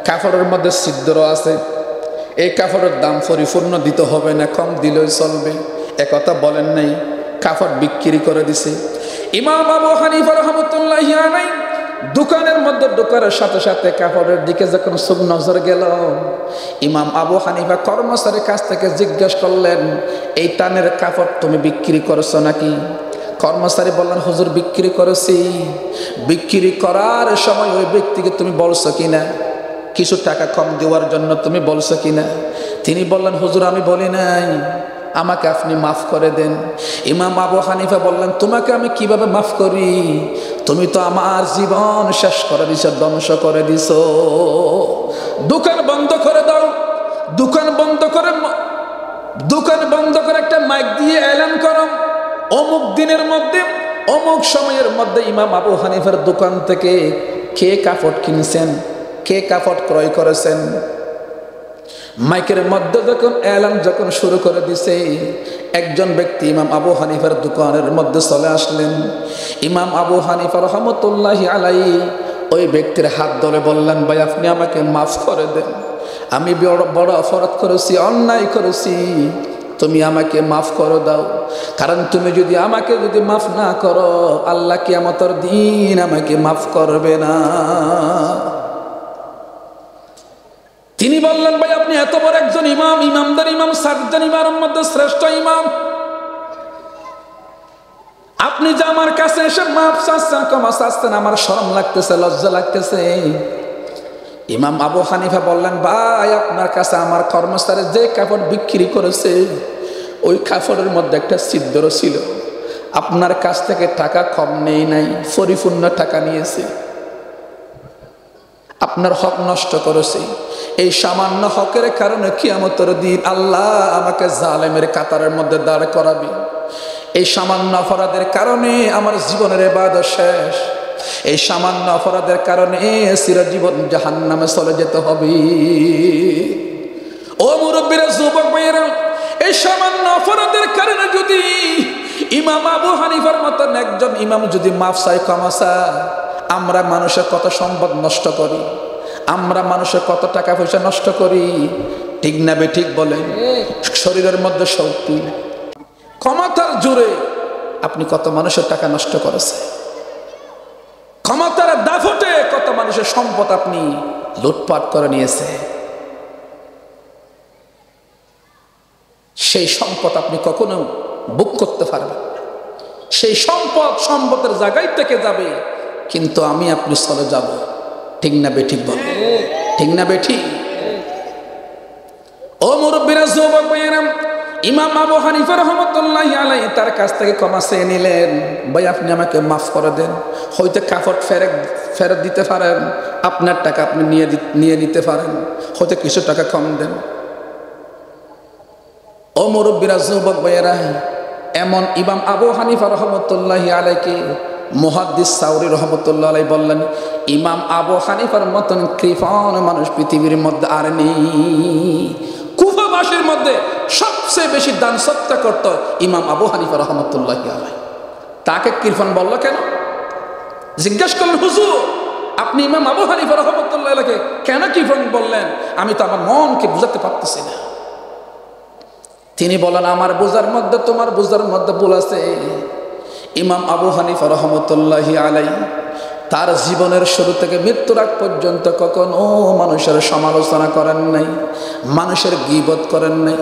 কাপড়ের মধ্যে ছিদ্র আছে, এই কাপড়ের দাম পরিপূর্ণ দিতে হবে না, কম দিলেও চলবে, একথা বলেন নাই, কাপড় বিক্রি করে দিছে। ইমাম আবু হানিফা রহমতুল্লাহি আলাইহি দোকানের মধ্যে ঢোকার সাথে সাথে কাপড়ের দিকে যখন চোখ নজর গেল, ইমাম আবু হানিফা কর্মচারীর কাছ থেকে জিজ্ঞাসা করলেন, এই টানের কাপড় তুমি বিক্রি করছো নাকি? কর্মচারী বললেন, হুজুর বিক্রি করেছি। বিক্রি করার সময় ওই ব্যক্তিকে তুমি বলছো কিনা কিছু টাকা কম দেওয়ার জন্য তুমি বলছো কিনা? তিনি বললেন, হুজুর আমি বলি নাই, আমাকে আপনি মাফ করে দেন। ইমাম আবু হানিফা বললেন, তোমাকে আমি কিভাবে মাফ করি? তুমি তো আমার জীবন শেষ করে দিছো, ধ্বংস করে দিছো। দোকান বন্ধ করে দাও, দোকান বন্ধ করে একটা মাইক দিয়ে এলান করো, অমুক দিনের মধ্যে অমুক সময়ের মধ্যে ইমাম আবু হানিফার দোকান থেকে কে কাপড় কিনছেন, কে কাপড় ক্রয় করেছেন। মাইকের মধ্যে যখন শুরু করে দিছে, একজন ব্যক্তি ইমাম আবু হানিফার দোকানের মধ্যে চলে আসলেন। ইমাম আবু হানিফা রহমতুল্লাহি আলাইহি ওই ব্যক্তির হাত ধরে বললেন, ভাই আপনি আমাকে মাফ করে দেন, আমি বড় অপরাধ করেছি, অন্যায় করেছি, তুমি আমাকে মাফ করে দাও, কারণ তুমি যদি আমাকে মাফ না করো, আল্লাহ কিয়ামতের দিন আমাকে মাফ করবে না। তিনি বললেন, ভাই আপনি এত বড় একজন ইমাম, ইমামদের ইমাম, 7জন ইমামের মধ্যে শ্রেষ্ঠ ইমাম, আপনি যে আমার কাছে এসে মাফ চাচ্ছেন, ক্ষমা চাচ্ছেন, আমার শরম লাগতেছে, লজ্জা লাগতেছে। ইমাম আবু হানিফা বললেন, ভাই আপনার কাছে আমার কর্মচারী যে কাপড় বিক্রি করেছে, ওই কাপড়ের মধ্যে একটা ছিদ্র ছিল, আপনার কাছ থেকে টাকা কম নেই নাই, পরিপূর্ণ টাকা নিয়েছে, আপনার হক নষ্ট করেছে। এই সামান্য হকের কারণে কিয়ামতের দিন আল্লাহ আমাকে জালেমের কাতারের মধ্যে দাঁড় করাবে। এই সামান্য অপরাধের কারণে আমার জীবনের ইবাদত শেষ। এই সামান্য অপরাধের কারণে চিরজীবন জাহান্নামে চলে যেতে হবে। ও মুরব্বীরা, যুবক ভাইয়েরা, এই সামান্য অপরাধের কারণে যদি ইমাম আবু হানিফার মতন একজন ইমাম যদি মাফ চাই, ক্ষমা চায়, আমরা মানুষের কত সম্পদ নষ্ট করি, আমরা মানুষের কত টাকা পয়সা নষ্ট করি, ঠিক না বেঠিক বলেন? শরীরের মধ্যে শক্তি, ক্ষমতার জোরে আপনি কত মানুষের টাকা নষ্ট করেছে, ক্ষমতার দাফটে কত মানুষের সম্পদ আপনি লুটপাট করে নিয়েছে। সেই সম্পদ আপনি কখনো বুক করতে পারবেন, সেই সম্পদ সম্পদের জায়গায় থেকে যাবে, কিন্তু আমি আপনি চলে যাব। ঠিক না বেঠিক বল? ঠিক না বেঠিক? ও মুরব্বীরা, যুবক ভাইয়েরা, ইমাম আবু হানিফা রাহমাতুল্লাহি আলাইহি তার কাছ থেকে ক্ষমা চেয়ে নিলেন, ভাই আপনি আমাকে মাফ করে দেন, হয়তো কাপড় ফেরত দিতে পারেন, আপনার টাকা আপনি নিয়ে নিতে পারেন, হয়তো কিছু টাকা কম দেন। ও মুরব্বীরা, যুবক ভাইয়েরা, এমন ইমাম আবু হানিফা রাহমাতুল্লাহি আলাইহি মুহাদ্দিস সাউরি রাহমাতুল্লাহি আলাইহি বললেন, ইমাম আবু হানিফার মতন কৃপণ মানুষ পৃথিবীর মধ্যে আর নেই। কুফাবাসীর মধ্যে সবচেয়ে বেশি দান সৎকা করত ইমাম আবু হানিফা রাহমাতুল্লাহি আলাইহি। তাকে কৃপণ বলল কেন? জিজ্ঞাসা করলেন, হুজুর আপনি ইমাম আবু হানিফা রাহমাতুল্লাহি আলাইহি কেন কৃপণ বললেন? আমি তো আমার মনকে বুঝাতে পারতেছি না। তিনি বলেন, আমার বোঝার মধ্যে তোমার বোঝার মধ্যে ভুল আছে। ইমাম আবু হানিফা রাহমাতুল্লাহি আলাইহি তার জীবনের শুরু থেকে মৃত্যুর আগ পর্যন্ত কখনো মানুষের সমালোচনা করেন নাই, মানুষের গীবত করেন নাই।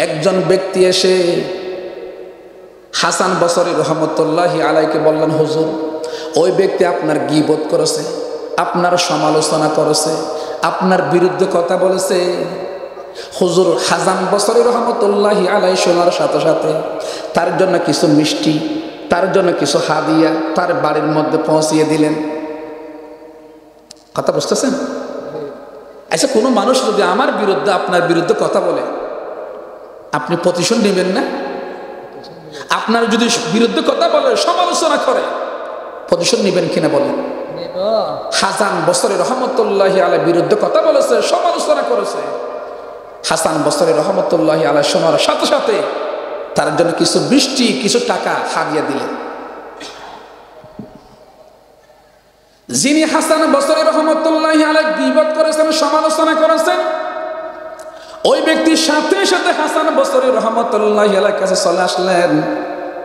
একজন ব্যক্তি এসে হাসান বসরি রাহমাতুল্লাহি আলাইহিকে বললেন, হুজুর ওই ব্যক্তি আপনার গীবত করেছে, আপনার সমালোচনা করেছে, আপনার বিরুদ্ধে কথা বলেছে। হুজুর হাসান বসরি রাহমাতুল্লাহি আলাইহি শোনার সাথে সাথে তার জন্য কিছু মিষ্টি, তার জন্য কিছু হাদিয়া তার বাড়ির মধ্যে পৌঁছিয়ে দিলেন। কথা বুঝতেছেন? আচ্ছা, কোনো মানুষ যদি আমার বিরুদ্ধে আপনার বিরুদ্ধে কথা বলে, আপনি প্রতিশোধ নেবেন না? আপনার যদি বিরুদ্ধে কথা বলে, সমালোচনা করে, প্রতিশোধ নেবেন কিনা বলেন? হাসান বসরি রাহমাতুল্লাহি আলাইহির বিরুদ্ধে কথা বলেছে, সমালোচনা করেছে। হাসান বসরি রাহমাতুল্লাহি আলাইহি শোনার সাথে সাথে তার জন্য কিছু বৃষ্টি, কিছু টাকা হাদিয়া দিলেন। যিনি হাসান বসরি রাহমাতুল্লাহি আলাইহি গীবত করেছেন, সমালোচনা করেছেন, ওই ব্যক্তির সাথে সাথে হাসান বসরি রাহমাতুল্লাহি আলাইহির কাছে চলে আসলেন,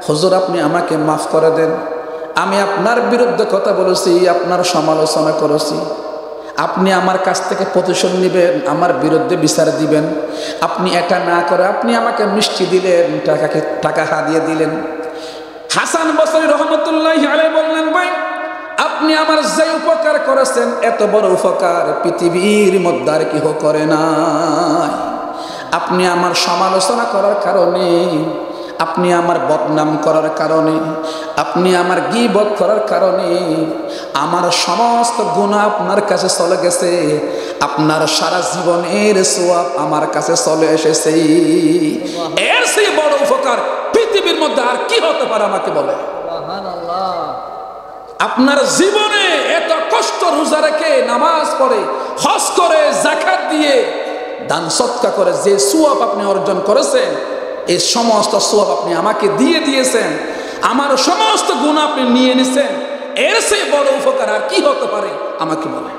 হুজুর আপনি আমাকে মাফ করে দেন, আমি আপনার বিরুদ্ধে কথা বলেছি, আপনার সমালোচনা করেছি, আপনি আমার কাছ থেকে প্রতিশোধ নেবেন, আমার বিরুদ্ধে বিচার দিবেন। আপনি এটা না করে আপনি আমাকে মিষ্টি দিলেন, টাকা হাদিয়া দিলেন। হাসান বসরি রাহমাতুল্লাহি আলাইহি বললেন, ভাই আপনি আমার যে উপকার করেছেন, এত বড় উপকার পৃথিবীর মধ্যে আর কেউ করে নাই। আপনি আমার সমালোচনা করার কারণে, আপনি আমার বদনাম করার কারণে, আপনি আমার গীবত করার কারণে আমার সমস্ত গুনাহ আপনার কাছে চলে গেছে, আপনার সারা জীবনের সওয়াব আমার কাছে চলে এসেছে। এর চেয়ে বড় উপকার পৃথিবীর মধ্যে আর কি হতে পারে? আমাকে বলে। আপনার জীবনে এত কষ্ট রোজা রেখে, নামাজ পড়ে, হজ করে, যাকাত দিয়ে, দান সদকা করে যে সওয়াব আপনি অর্জন করেছেন, এই সমস্ত সওয়াব আপনি আমাকে দিয়ে দিয়েছেন, আমার সমস্ত গুনাহ আপনি নিয়ে নিছেন, এর চেয়ে বড় উপকার আর কি হতে পারে? আমাকে বলে।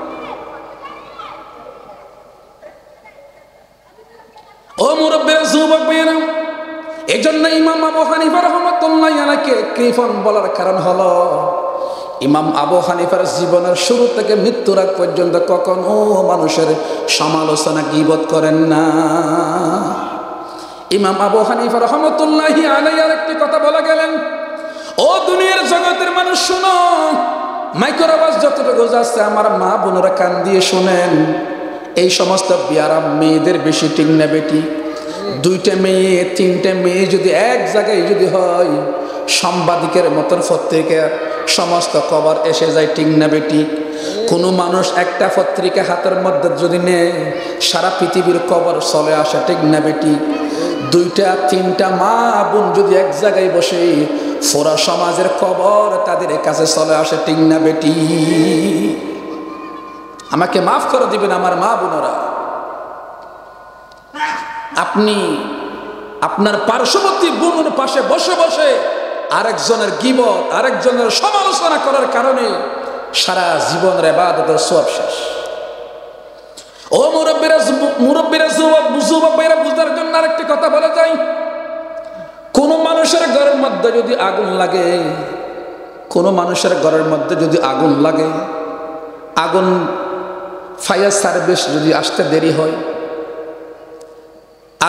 ও মুরব্বিরা, যুবক ভাইয়েরা, এই জন্য ইমাম আবু হানিফা রাহমাতুল্লাহি আলাইহি কৃপণ বলার কারণ হলো, ইমাম আবু হানিফার জীবনের শুরু থেকে মৃত্যুর আগ পর্যন্ত কখনো মানুষের সমালোচনা গীবত করেন না। ইমাম আবু হানিফা রাহমাতুল্লাহি আলাইহি আরেকটি কথা বলে গেলেন, ও দুনিয়ার জগতের মানুষ শুনো, মাইক্রোর আওয়াজ যতটুকু যাচ্ছে আমার মা বোনেরা কান দিয়ে শোনেন। এই সমস্ত বিয়ারা মেয়েদের বেশি ঠিক না বেটি? দুইটা মেয়ে, তিনটে মেয়ে যদি এক জায়গায় যদি হয়, সাংবাদিকের মতন পত্রিকার সমস্ত খবর এসে যায়, ঠিক না বেটি? কোনো মানুষ একটা পত্রিকা হাতের মধ্যে যদি নেয়, সারা পৃথিবীর খবর চলে আসে, ঠিক না বেটি? দুইটা তিনটা মা বোন যদি এক জায়গায় বসে ফোরা সমাজের কবর তাদের কাছে চলে আসে, ঠিক না বেটি? আমাকে মাফ করে দিবেন আমার মা বোনেরা, আপনি আপনার পার্শ্ববর্তী বোনের পাশে বসে বসে আরেকজনের গীবত, আরেকজনের সমালোচনা করার কারণে সারা জীবনের ইবাদতের সওয়াব শেষ। ও মুরব্বীরা যুবক ভাইরা, বুঝার জন্য আরেকটি কথা বলা যায়। কোন মানুষের ঘরের মধ্যে যদি আগুন লাগে, কোন মানুষের ঘরের মধ্যে যদি আগুন লাগে, আগুন ফায়ার সার্ভিস যদি আসতে দেরি হয়,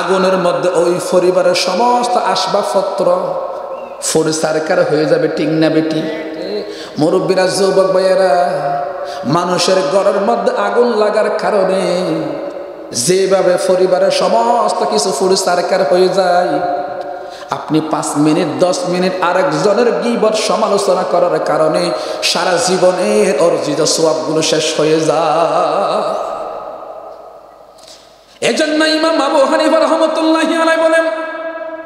আগুনের মধ্যে ওই পরিবারের সমস্ত আসবাবপত্র পরিষ্কার হয়ে যাবে, ঠিক না বেটি? মুরব্বীরা যুবক ভাইয়েরা, মানুষের ঘরের মধ্যে আগুন লাগার কারণে যেভাবে পরিবারের সমস্ত কিছু পরিষ্কার হয়ে যায়, আপনি 5 মিনিট 10 মিনিট আরেকজনের গীবত সমালোচনা করার কারণে সারা জীবনের অর্জিত সওয়াবগুলো শেষ হয়ে যায়। এজন্য ইমাম আবু হানিফা রাহমাতুল্লাহি আলাইহি বলেন,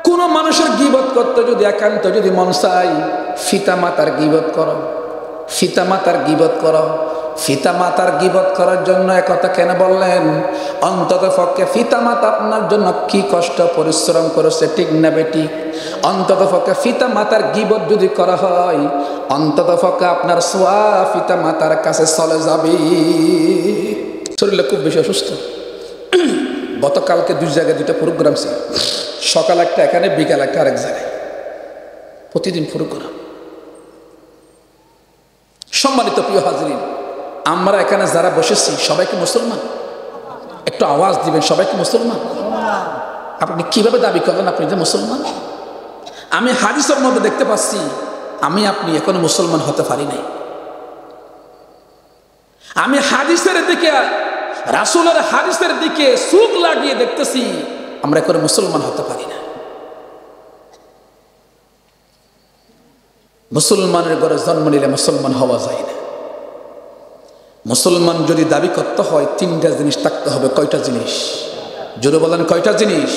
কোন মানুষের গীবত করতে যদি একান্ত যদি মন চাই, পিতা মাতার গীবত করো, পিতা মাতার গীবত করো। পিতা মাতার গীবত করার জন্য একথা কেন বললেন? অন্তত পক্ষে পিতা মাতা আপনার জন্য কি কষ্ট পরিশ্রম করেছে, ঠিক না বেটি? অন্তত পক্ষে পিতা মাতার গীবত যদি করা হয়, অন্তত পক্ষে আপনার সওয়াব পিতা মাতার কাছে চলে যাবে। শরীরে খুব বেশি অসুস্থ, গতকালকে 2 জায়গায় 2টা প্রোগ্রাম ছিল, সকাল একটা এখানে, বিকাল একটা আরেক জায়গায়, প্রতিদিন প্রোগ্রাম। সম্মানিত প্রিয় হাজরিন, আমরা এখানে যারা বসেছি সবাইকে মুসলমান? একটু আওয়াজ দিবেন, সবাইকে মুসলমান? আপনি কিভাবে দাবি করলেন আপনি যে মুসলমান? আমি হাদিসের মধ্যে দেখতে পাচ্ছি আমি আপনি এখনো মুসলমান হতে পারি নাই। আমি হাদিসের দিকে, রাসূলের হাদিসের দিকে চোখ লাগিয়ে দেখতেছি, আমরা এখনো মুসলমান হতে পারি না। মুসলমানের ঘরে জন্ম নিলে মুসলমান হওয়া যায় না। মুসলমান যদি দাবি করতে হয় 3টা জিনিস থাকতে হবে। কয়টা জিনিস? জোরে বলেন, কয়টা জিনিস?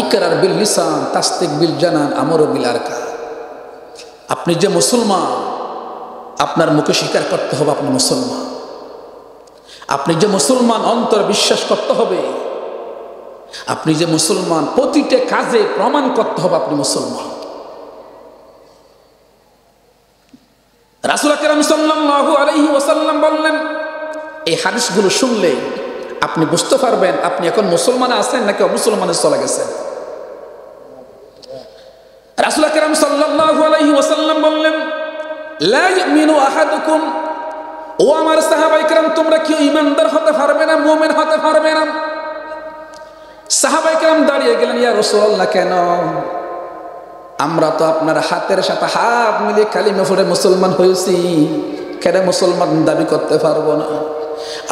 ইকরার বিল লিসান, তাসদিক বিল জানান, আমরু বিল আরকান। আপনি যে মুসলমান, আপনার মুখে স্বীকার করতে হবে আপনি মুসলমান। আপনি যে মুসলমান, অন্তর বিশ্বাস করতে হবে। আপনি যে মুসলমান, প্রতিটা কাজে প্রমাণ করতে হবে আপনি মুসলমান। রাসূল আকরাম সাল্লাল্লাহু আলাইহি ওয়াসাল্লাম বললেন, এই হাদিসগুলো শুনলে আপনি বুঝতে পারবেন আপনি এখন মুসলমানে আছেন নাকি অমুসলমানে চলে গেছেন। রাসূল আকরাম সাল্লাল্লাহু আলাইহি ওয়াসাল্লাম বললেন, লা ইউমিনু আহাদুকুম, ও আমার সাহাবায়ে কেরাম, তোমরা কি ঈমানদার হতে পারবে না, মুমিন হতে পারবে না? সাহাবায়ে কেরাম দাঁড়িয়ে গেলেন, ইয়া রাসূলুল্লাহ, কেন? আমরা তো আপনার হাতের সাথে হাত মিলিয়ে কালিমা পড়ে মুসলমান হয়েছি, কেন মুসলমান দাবি করতে পারবো না?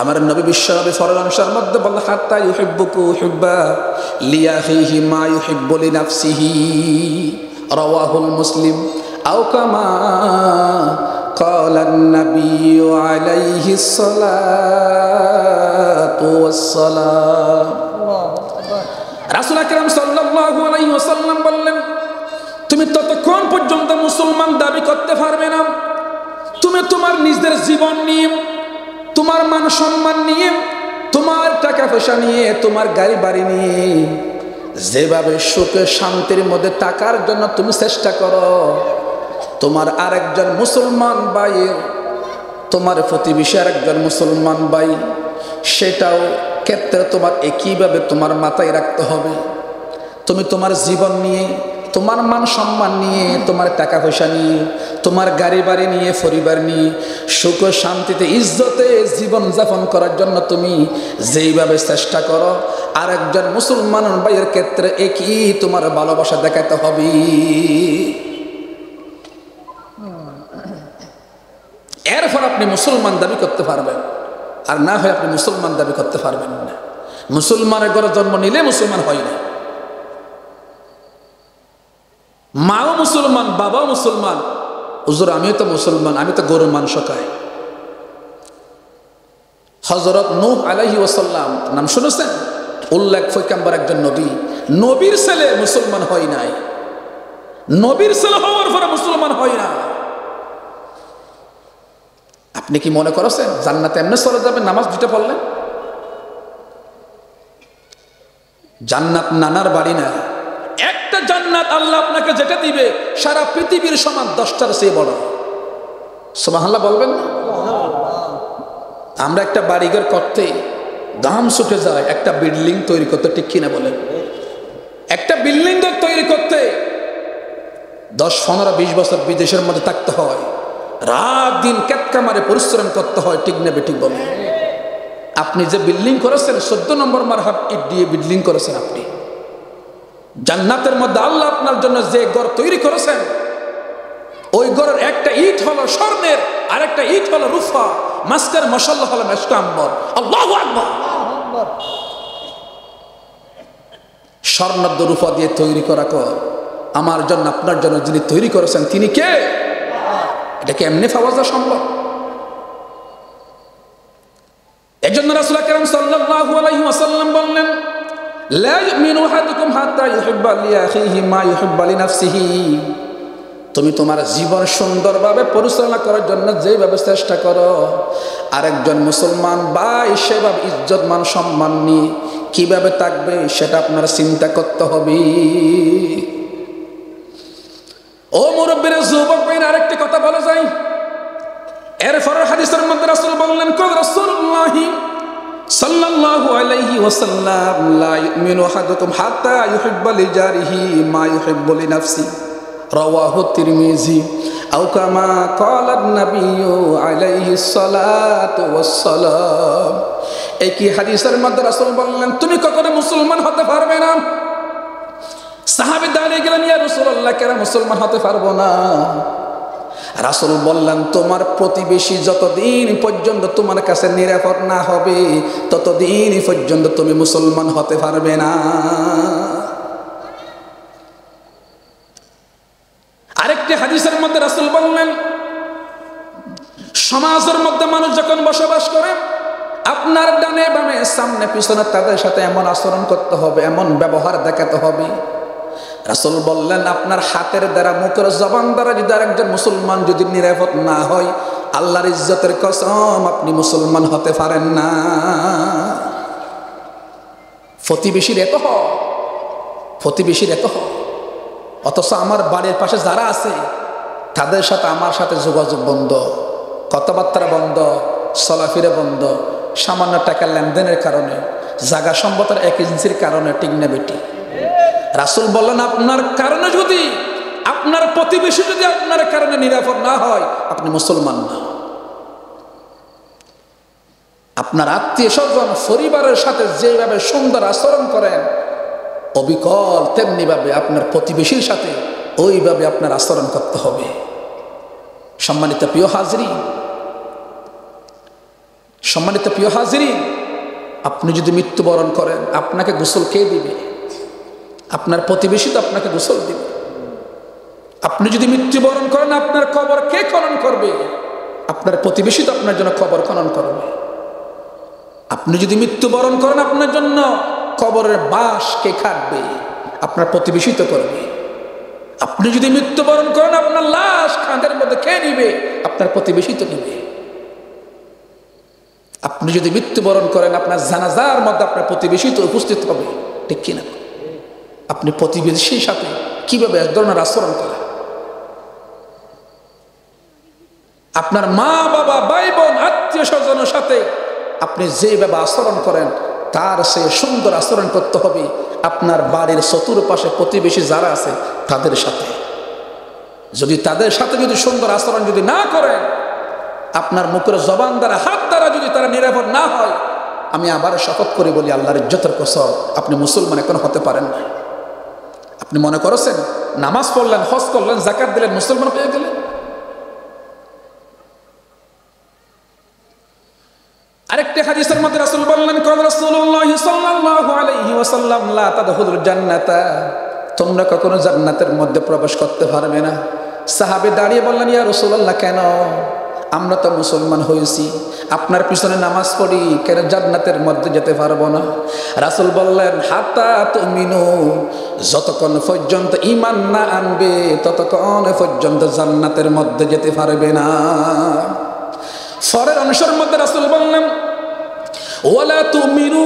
আমার নবী বিশ্বনবী ফরমানশার মধ্যে বললেন, হাত্তা ইউহিব্বুকু হুব্বা লিয়াখিহি মা ইউহিব্বু লিনাফসিহি, রাওয়াহুল মুসলিম, আও কামা ক্বালান নাবিয়্যু আলাইহিস সালাতু ওয়াস সালাম। রাসূল আকরাম সাল্লাল্লাহু আলাইহি ওয়াসাল্লাম বললেন, তুমি ততক্ষণ পর্যন্ত মুসলমান দাবি করতে পারবে না, তুমি তোমার নিজের জীবন নিয়ে, তোমার মান সম্মান নিয়ে, তোমার টাকা পয়সা নিয়ে, তোমার গাড়ি বাড়ি নিয়ে যেভাবে সুখে শান্তির মধ্যে থাকার জন্য তুমি চেষ্টা করো, তোমার আরেকজন মুসলমান ভাইয়ের, তোমার প্রতিবেশী আরেকজন মুসলমান ভাই, সেটাও ক্ষেত্রে তোমার একইভাবে তোমার মাথায় রাখতে হবে। তুমি তোমার জীবন নিয়ে, তোমার মান সম্মান নিয়ে, তোমার টাকা পয়সা নিয়ে, তোমার গাড়ি বাড়ি নিয়ে, পরিবার নিয়ে সুখ শান্তিতে ইজ্জতে জীবন যাপন করার জন্য তুমি যেইভাবে চেষ্টা করো, আরেকজন মুসলমান ভাইয়ের ক্ষেত্রে একই তোমার ভালোবাসা দেখাতে হবে। এরপর আপনি মুসলমান দাবি করতে পারবেন, আর না হয় আপনি মুসলমান দাবি করতে পারবেন না। মুসলমানের ঘরে জন্ম নিলে মুসলমান হয় না। মাও মুসলমান, বাবাও মুসলমান, হুজুর আমিও তো মুসলমান, আমি তো গরুর মাংস খাই। হযরত নূহ আলাইহিস ওয়াসাল্লাম নাম শুনেছেন? উল্লেখ পয়গম্বর, একজন নবী, নবীর ছেলে মুসলমান হয় নাই। নবীর ছেলে হওয়ার পরে মুসলমান হয় না। আপনি কি মনে করেছেন জান্নাতে এমনি চলে যাবেন নামাজ দুটো পড়লেন? জান্নাত নানার বাড়ি না। একটা জান্নাত আল্লাহ আপনাকে যেটা দিবে সারা পৃথিবীর সমান 10টার চেয়ে বড়। সুবহানাল্লাহ বলবেন না? আমরা একটা বাড়িঘর করতে দাম ছুটে যায় একটা বিল্ডিং তৈরি করতে, ঠিক কিনা বলেন? একটা বিল্ডিং তৈরি করতে 10, 15, 20 বছর বিদেশের মধ্যে থাকতে হয়, রাত দিন কেটকা মারে পরিশ্রম করতে হয়, ঠিক না বেঠিক বলেন? আপনি যে বিল্ডিং করেছেন 14 নম্বর মারহাব ইট দিয়ে বিল্ডিং করেছেন আপনি। জান্নাতের মধ্যে আল্লাহ আপনার জন্য যে ঘর তৈরি করেছেন ওই ঘরের একটা ইট হলো স্বর্ণের, আর একটা ইট হলো রূপা, মাস্কার মাশাআল্লাহ হলো মেশকা আম্বর। আল্লাহু আকবার। স্বর্ণ রূপা দিয়ে তৈরি করা ঘর আমার জন্য আপনার জন্য যিনি তৈরি করেছেন তিনি কে? এটাকে এমনি পাওয়া যায় সম্ভব? এজন্য রাসূল আকরাম সাল্লাল্লাহু আলাইহি ওয়াসাল্লাম বললেন, লা ইউমিনু আহাদুকুম হাত্তা ইউহিব্বা লিআখিহি মা ইউহিব্বু লিনাফসিহি। তুমি তোমার জীবন সুন্দরভাবে পরিচালনা করার জন্য যেভাবে চেষ্টা করো, আরেকজন মুসলমান ভাই সেভাবে ইজ্জত মান সম্মান নিয়ে কিভাবে থাকবে সেটা আপনার চিন্তা করতে হবে। ও মুরব্বীরা, যুবক ভাইরা, আরেকটি কথা বলা যায়। এরপরের হাদিসের মধ্যে রাসূল বললেন, কল রাসূলুল্লাহ সাল্লাল্লাহু আলাইহি ওয়াসাল্লাম, লা ইউমিনু আহাদুকুম হাত্তা ইউহিব্বা লিজারিহি মা ইউহিব্বু লিনাফসি, রাওয়াহু তিরমিজি, আও কামা ক্বালা নবিয়্যু আলাইহি সালাতু ওয়াসসালাম। এই কি হাদিসের মধ্যে রাসূল বললেন তুমি কখনো মুসলমান হতে পারবে না। সাহাবী দাঁড়িয়ে গেলেন, ইয়া রাসূলুল্লাহ, কেন মুসলমান হতে পারবো না? রাসূল বললেন, তোমার প্রতিবেশী যতদিন পর্যন্ত তোমার কাছে নিরাপদ না হবে ততদিন পর্যন্ত তুমি মুসলমান হতে পারবে না। আরেকটি হাদিসের মধ্যে রাসূল বললেন, সমাজের মধ্যে মানুষ যখন বসবাস করে আপনার ডানে বামে সামনে পিছনে তাদের সাথে এমন আচরণ করতে হবে, এমন ব্যবহার দেখাতে হবে। রাসূল বললেন, আপনার হাতের দ্বারা, মুখের জবান দ্বারা যদি আরেকজন মুসলমান যদি নিরাপদ না হয়, আল্লাহর ইজ্জতের কসম আপনি মুসলমান হতে পারেন না। প্রতিবেশীর এত হয়, প্রতিবেশীর এত হয়, অথচ আমার বাড়ির পাশে যারা আছে তাদের সাথে আমার সাথে যোগাযোগ বন্ধ, কথাবার্তা বন্ধ, চলাফেরা বন্ধ, সামান্য টাকার লেনদেনের কারণে, জায়গা সম্পদের এজেন্সির কারণে, ঠিক না বেটি? রাসূল বললেন, আপনার কারণে যদি, আপনার প্রতিবেশী যদি আপনার কারণে নিরাপদ না হয় আপনি মুসলমান না। আপনার আত্মীয় স্বজন পরিবারের সাথে যেভাবে সুন্দর আচরণ করেন অবিকল তেমনি ভাবে আপনার প্রতিবেশীর সাথে ওইভাবে আপনার আচরণ করতে হবে। সম্মানিত প্রিয় হাজরিন, সম্মানিত প্রিয় হাজরিন, আপনি যদি মৃত্যুবরণ করেন আপনাকে গোসল কে দিবে? আপনার প্রতিবেশী তো আপনাকে গোসল দিবে। আপনি যদি মৃত্যুবরণ করেন আপনার কবর কে খনন করবে? আপনার প্রতিবেশী তো আপনার জন্য কবর খনন করবে। আপনি যদি মৃত্যুবরণ করেন আপনার জন্য কবরের বাঁশ কে কাটবে? আপনার প্রতিবেশী তো করবে। আপনি যদি মৃত্যুবরণ করেন আপনার লাশ কাঁধের মধ্যে কে নিবে? আপনার প্রতিবেশী তো নিবে। আপনি যদি মৃত্যুবরণ করেন আপনার জানাজার মধ্যে আপনার প্রতিবেশী তো উপস্থিত হবে, ঠিক কিনা? আপনি প্রতিবেশীর সাথে কিভাবে এক ধরনের আচরণ করেন? আপনার মা বাবা ভাই বোন আত্মীয় স্বজনের সাথে আপনি যেভাবে আচরণ করেন তার সে সুন্দর আচরণ করতে হবে আপনার বাড়ির চতুর্পাশে প্রতিবেশী যারা আছে তাদের সাথে। যদি তাদের সাথে যদি সুন্দর আচরণ যদি না করেন, আপনার মুখের জবান দ্বারা হাত দ্বারা যদি তারা নিরাপদ না হয়, আমি আবার শপথ করে বলি আল্লাহর ইজ্জতের কসম আপনি মুসলমান এখন হতে পারেন না। আপনি মনে করেছেন নামাজ পড়লেন, হজ করলেন, যাকাত দিলেন, মুসলমান হয়ে গেলেন? আরেকটি হাদিসের মধ্যে রাসূল বললেন, ক্বাল রাসূলুল্লাহ সাল্লাল্লাহু আলাইহি ওয়াসাল্লাম, লা তাদখুলুল জান্নাতা, তোমরা কখনো জান্নাতের মধ্যে প্রবেশ করতে পারবে না। সাহাবী দাঁড়িয়ে বললেন, ইয়া রাসূলুল্লাহ, কেন? আমরা তো মুসলমান হয়েছি, আপনার পিছনে নামাজ পড়ি কেন জান্নাতের মধ্যে যেতে পারবো না? রাসূল বললেন হাত্তা তুমিনু, যতক্ষণ পর্যন্ত ঈমান না আনবে ততক্ষণ পর্যন্ত জান্নাতের মধ্যে যেতে পারবে না। পরের অংশের মধ্যে রাসূল বললেন ওয়ালা তুমিনু,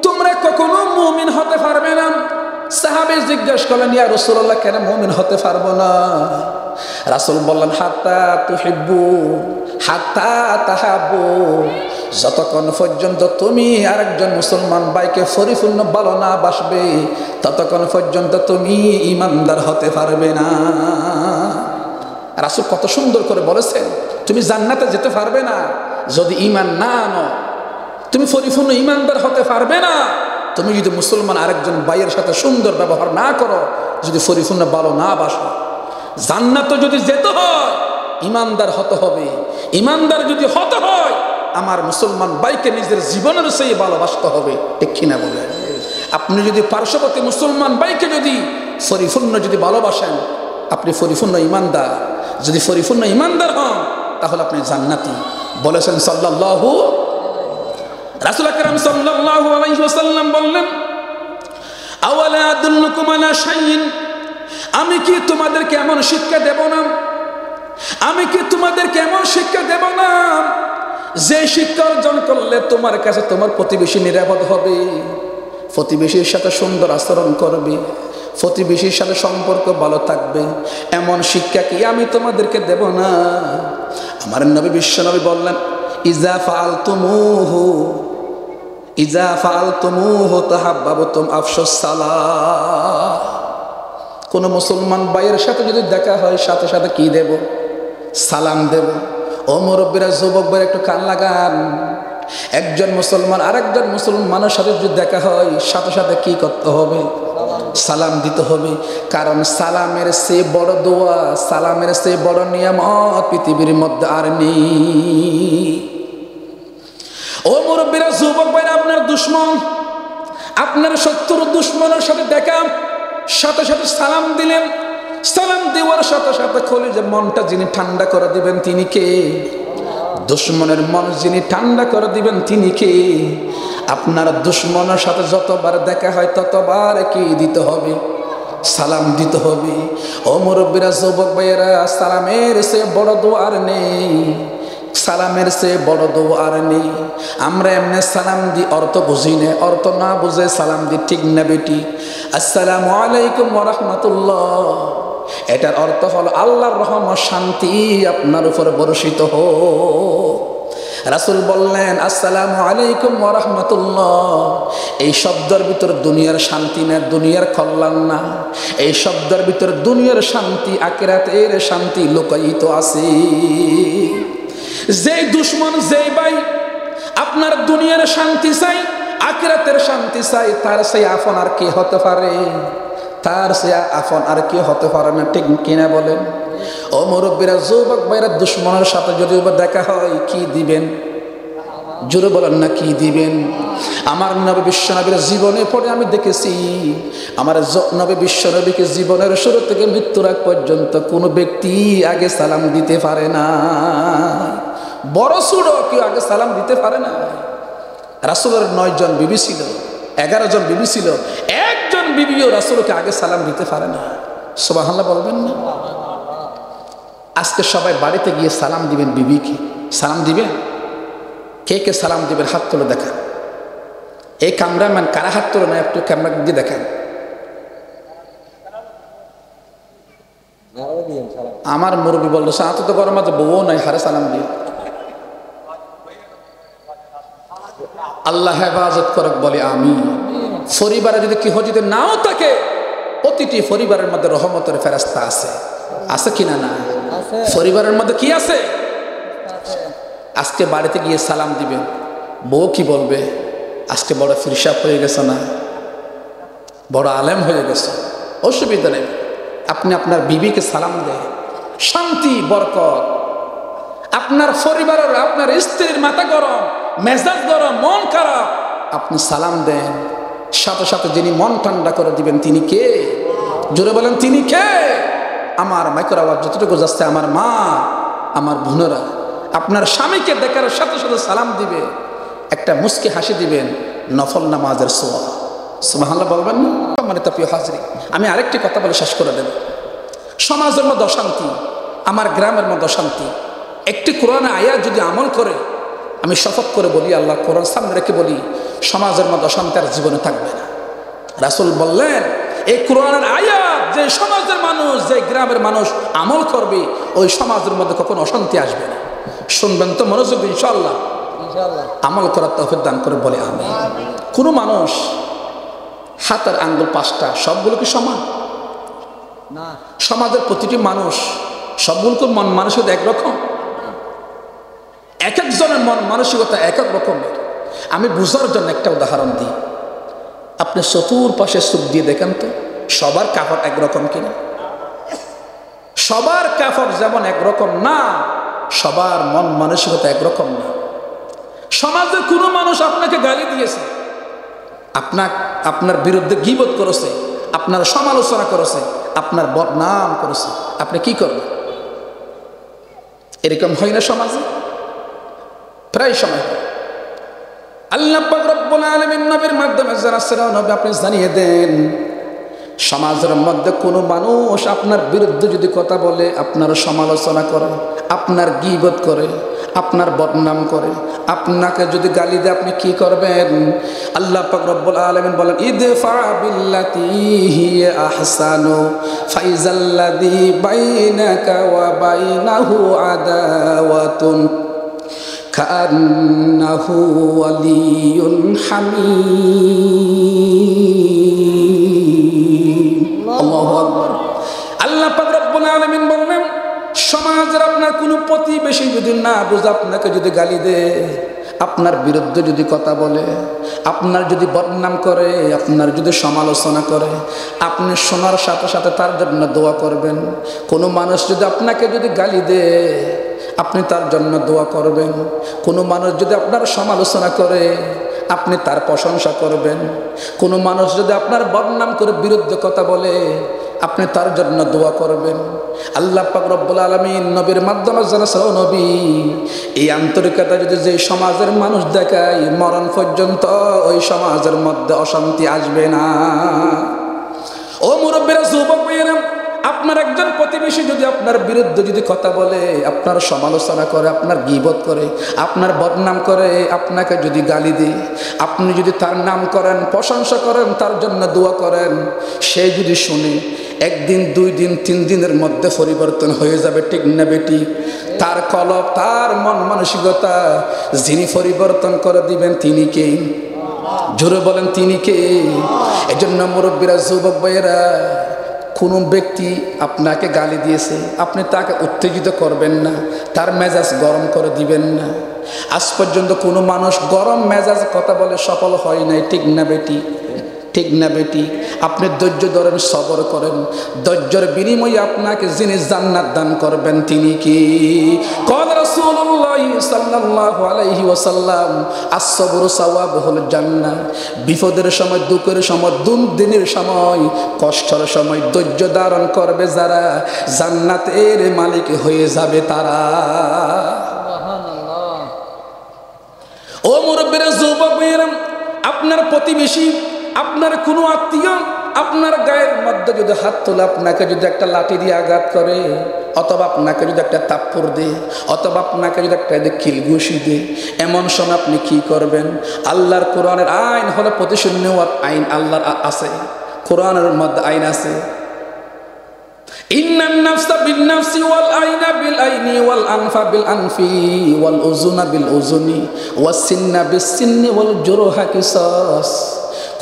তোমরা কখনো মুমিন হতে পারবে না। সাহাবী জিজ্ঞেস করলেন ইয়া রাসূলুল্লাহ কেন মুমিন হতে পারবো না? রাসূল বললেন হাত্তা তুহিব্বু হাত্তা তাহাব্বু, যতক্ষণ পর্যন্ত তুমি আরেকজন মুসলমান ভাইকে পরিপূর্ণ ভালো না বাসবে ততক্ষণ পর্যন্ত তুমি ঈমানদার হতে পারবে না। রাসূল কত সুন্দর করে বলেছেন, তুমি জান্নাতে যেতে পারবে না যদি ঈমান না আনো, তুমি পরিপূর্ণ ঈমানদার হতে পারবে না তুমি যদি মুসলমান আরেকজন ভাইয়ের সাথে সুন্দর ব্যবহার না করো, যদি পরিপূর্ণ ভালো না বাসো। জান্নাতে যদি যেতে হয় ঈমানদার হতে হবে। ঈমানদার যদি হতে হয় আমার মুসলমান ভাইকে নিজের জীবনের সেই ভালোবাসতে হবে, ঠিক কিনা বলেন? আপনি যদি পার্শ্ববর্তী মুসলমান ভাইকে যদি পরিপূর্ণ যদি ভালোবাসেন, আপনি পরিপূর্ণ ঈমানদার। যদি পরিপূর্ণ ঈমানদার হন তাহলে আপনি জান্নাতি। বলেছেন সাল্লাল্লাহু, রাসূল আকরাম সাল্লাল্লাহু আলাইহি ওয়াসাল্লাম বললেন আওয়ালা আদুল্লুকুম আলা শাইইন, আমি কি তোমাদেরকে এমন শিক্ষা দেব না, আমি কি তোমাদেরকে এমন শিক্ষা দেব না যে শিক্ষা অর্জন করলে তোমার কাছে তোমার প্রতিবেশী নিরাপদ হবে, প্রতিবেশীর সাথে সুন্দর আচরণ করবে, প্রতিবেশীর সাথে সম্পর্ক ভালো থাকবে। এমন শিক্ষা কি আমি তোমাদেরকে দেব না? আমার নবী বিশ্বনবী বললেন ইজা ফাআলতুমুহু তাহাব্বাবতুম আফশুস সালাহ। কোন মুসলমান ভাইয়ের সাথে যদি দেখা হয় সাথে সাথে কি দেব? সালাম দেব। ও মুরব্বীরা, যুবক ভাইরা একটু কান লাগান। একজন মুসলমান আরেকজন মুসলমানের সাথে যদি দেখা হয় সাথে সাথে কি করতে হবে? সালাম দিতে হবে। কারণ সালামের চেয়ে বড় দোয়া, সালামের চেয়ে বড় নিয়ামত পৃথিবীর মধ্যে আর নেই। ও মুরব্বীরা, যুবক ভাইরা, আপনার দুশ্মন, আপনার শত্রু দুশ্মনের সাথে দেখা, সাথে সাথে সালাম দিলেন। সালাম দেওয়ার সাথে সাথে কলিজার মনটা যিনি ঠান্ডা করে দিবেন তিনি কে? দুশ্মনের মন যিনি ঠান্ডা করে দিবেন তিনি কে? আপনার দুশ্মনের সাথে যতবার দেখা হয় ততবার কি দিতে হবে? সালাম দিতে হবে। ও মুরব্বীরা, যুবক ভাইয়েরা, সালামের সে বড় দোয়া আর নেই, সালামের সে বড় দোয়া আর নেই। আমরা এমনি সালাম দি অর্থ বুঝি না, অর্থ না বুঝে সালাম দি, ঠিক না বেটি? আসসালামু আলাইকুম ওয়া রাহমাতুল্লাহ, এটার অর্থ হলো আল্লাহর রহমত শান্তি আপনার উপর বর্ষিত হোক। রাসূল বললেন আসসালামু আলাইকুম ওয়া রাহমাতুল্লাহ, এই শব্দের ভিতর দুনিয়ার শান্তি না, দুনিয়ার কল্যাণ না, এই শব্দের ভিতর দুনিয়ার শান্তি আখিরাতের শান্তি লুকায়িত আছে। যেই দুশ্মন, যেই ভাই আপনার দুনিয়ার শান্তি চাই, আখিরাতের শান্তি চাই, তার সেই আপন আর কে হতে পারে? তার সে আপন আর কে হতে পারে না, ঠিক কিনা বলেন? ও মুরব্বীরা, যুবক ভাইরা, দুশ্মনের সাথে যদি দেখা হয় কি দিবেন? জোরে বলেন না, কি দিবেন? আমার নবী বিশ্বনবীর জীবনে পড়ে আমি দেখেছি, আমার নবী বিশ্বনবীকে জীবনের শুরু থেকে মৃত্যুর আগ পর্যন্ত কোনো ব্যক্তি আগে সালাম দিতে পারে না। বড় ছোট কেউ আগে সালাম দিতে পারে না। রাসূলের 9 জন বিবি ছিল, 11 জন বিবি ছিল, একজন বিবিও রাসূলকে আগে সালাম দিতে পারে না। সুবহানাল্লাহ বলবেন না? আজকে সবাই বাড়িতে গিয়ে সালাম দিবেন বিবিকে। সালাম দিবেন? কে কে সালাম দিবেন হাত তুলে দেখান। এই ক্যামেরাম্যান কারা হাত তুলে না একটু ক্যামেরা দিয়ে দেখান। আমার মুরব্বী বললো সাথে তো গরম আছে, বউ নাই, হারে সালাম দিয়ে। আল্লাহ হেফাজত করক বলে আমি। পরিবারে যদি কেহ যদি নাও থাকে, প্রতিটি পরিবারের মধ্যে রহমতের ফেরেশতা আছে, আছে কিনা? না, পরিবারের মধ্যে কি আছে? আজকে বাড়িতে গিয়ে সালাম দিবেন, বউ কি বলবে? আজকে বড় ফিরসাব হয়ে গেছে না, বড় আলেম হয়ে গেছে। অসুবিধা নেই, আপনি আপনার বিবিকে সালাম দেন, শান্তি বরকত। আপনার পরিবারের, আপনার স্ত্রীর মাথা গরম, মেজাজ গরম, মন খারাপ, আপনি সালাম দেন, সাথে সাথে যিনি মন ঠান্ডা করে দিবেন তিনি কে? জোরে বলেন, তিনি কে? আমার মাইকের আওয়াজ যতটুকু যাচ্ছে, আমার মা, আমার বোনেরা, আপনার স্বামীকে দেখার সাথে সাথে সালাম দিবে, একটা মুস্কি হাসি দিবেন, নফল নামাজের সোয়া। সুবহানাল্লাহ বলবেন না? মানে তো প্রিয় হাজরি, আমি আরেকটি কথা বলে শেষ করে দেব। সমাজের মধ্যে অশান্তি, আমার গ্রামের মধ্যে অশান্তি, একটি কোরআনের আয়াত যদি আমল করে, আমি শপথ করে বলি, আল্লাহ কোরআন সামনে রেখে বলি, সমাজের মধ্যে অশান্তি আর জীবনে থাকবে না। রাসূল বললেন, এই কোরআনের আয়াত যে সমাজের মানুষ, যে গ্রামের মানুষ আমল করবে, ওই সমাজের মধ্যে কখনো অশান্তি আসবে না। শুনবেন তো মনোযোগ, ইনশাআল্লাহ আমল করার তৌফিক দান করে বলে আমিন। কোনো মানুষ হাতের আঙ্গুল 5টা, সবগুলো কি সমান না? সমাজের প্রতিটি মানুষ সবগুলো মন মানসিকতা একরকম? এক একজনের মন মানসিকতা এক এক রকমের। আমি বুঝার জন্য একটা উদাহরণ দিই। আপনি চতুর্পাশে চোখ দিয়ে দেখেন তো, সবার কাপড় একরকম কিনা? সবার কাপড় যেমন একরকম না, সবার মন মানসিকতা একরকম না। সমাজে কোনো মানুষ আপনাকে গালি দিয়েছে, আপনার বিরুদ্ধে গীবত করেছে, আপনার সমালোচনা করেছে, আপনার বদনাম করেছে, আপনি কি করবেন? এরকম হয় না সমাজে? প্রায় সময় আল্লাহ পাক রব্বুল আলামিন নবীর মাধ্যমে জানাচ্ছেন, নবী আপনি জানিয়ে দেন, সমাজের মধ্যে কোনো মানুষ আপনার বিরুদ্ধে যদি কথা বলে, আপনার সমালোচনা করে, আপনার গীবত করে, আপনার বদনাম করে, আপনাকে যদি গালি দেয়, আপনি কি করবেন? আল্লাহ পাক রব্বুল আলামিন বলেন, ইদফা বিল্লাতি হিয়া আহসানু ফাইজাল্লাযী বাইনাকা ওয়া বাইনাহু আদাওয়াতুন কান্নাহু ওয়ালিয়ুন হামীম। আল্লাহু আকবার। আল্লাহ পাক রব্বুল আলামিন বলেন, সমাজের আপনার কোনো প্রতিবেশী যদি না বুঝে আপনাকে যদি গালি দেয়, আপনার বিরুদ্ধে যদি কথা বলে, আপনার যদি বদনাম করে, আপনার যদি সমালোচনা করে, আপনি শোনার সাথে সাথে তার জন্য দোয়া করবেন। কোনো মানুষ যদি আপনাকে যদি গালি দেয়, আপনি তার জন্য দোয়া করবেন। কোনো মানুষ যদি আপনার সমালোচনা করে, আপনি তার প্রশংসা করবেন। কোনো মানুষ যদি আপনার বদনাম করে বিরুদ্ধে কথা বলে, আপনি তার জন্য দোয়া করবেন। আল্লাহ পাক রব্বুল আলামিন নবীর মাধ্যমে জানাচ্ছেন, নবী এই আন্তরিকতা যদি যে সমাজের মানুষ দেখায়, মরণ পর্যন্ত ওই সমাজের মধ্যে অশান্তি আসবে না। ও মুরব্বীরা, যুবক ভাইয়েরা, আপনার একজন প্রতিবেশী যদি আপনার বিরুদ্ধে যদি কথা বলে, আপনার সমালোচনা করে, আপনার গীবত করে, আপনার বদনাম করে, আপনাকে যদি গালি দেয়, আপনি যদি তার নাম করেন, প্রশংসা করেন, তার জন্য দোয়া করেন, সে যদি শুনে, 1 দিন 2 দিন 3 দিনের মধ্যে পরিবর্তন হয়ে যাবে, ঠিক না বেটি? তার কলব, তার মন মানসিকতা যিনি পরিবর্তন করে দিবেন, তিনি কে? জোরে বলেন, তিনি কে? এজন্য মুরব্বীরা, যুবক ভাইয়েরা, কোনো ব্যক্তি আপনাকে গালি দিয়েছে, আপনি তাকে উত্তেজিত করবেন না, তার মেজাজ গরম করে দিবেন না। আজ পর্যন্ত কোনো মানুষ গরম মেজাজ কথা বলে সফল হয় নাই, ঠিক না বেটি? ঠিক না বেটি? আপনি ধৈর্য ধরেন, সবর করেন, ধৈর্যের বিনিময়ে আপনাকে যিনি জান্নাত দান করবেন, তিনি কি? ক্বাল রাসূলুল্লাহ সাল্লাল্লাহু আলাইহি ওয়াসাল্লাম, আস-সাবরু সাওয়াবুল জান্নাহ। বিপদের সময়, দুঃখের সময়, দুর্দিনের সময়, কষ্টের সময় ধৈর্য ধারণ করবে যারা, জান্নাতের মালিক হয়ে যাবে তারা। সুবহানাল্লাহ। ও মুরব্বিরা, যুবক ভাইয়েরা, আপনার প্রতিবেশী, আপনার কোনো আত্মীয় আপনার গায়ের মধ্যে যদি হাত তোলে, আপনাকে যদি একটা লাঠি দিয়ে আঘাত করে, অথবা আপনাকে যদি একটা থাপ্পড় দেয়, অথবা আপনাকে যদি একটা খিল ঘুষি দেয়, এমন সময় আপনি কি করবেন? আল্লাহর কোরআনের আইন হলো প্রতিশোধ নেওয়ার আইন। আল্লাহর আছে, কোরআনের মধ্যে আইন আছে। ইন্নান নাফসা বিন নাফসি ওয়াল আইনা বিল আইনি ওয়াল আনফা বিল আনফি ওয়াল উযুনা বিল উযুনি ওয়াস সিন্না বিস সিন্নি ওয়াল জুরুহা কিসাস।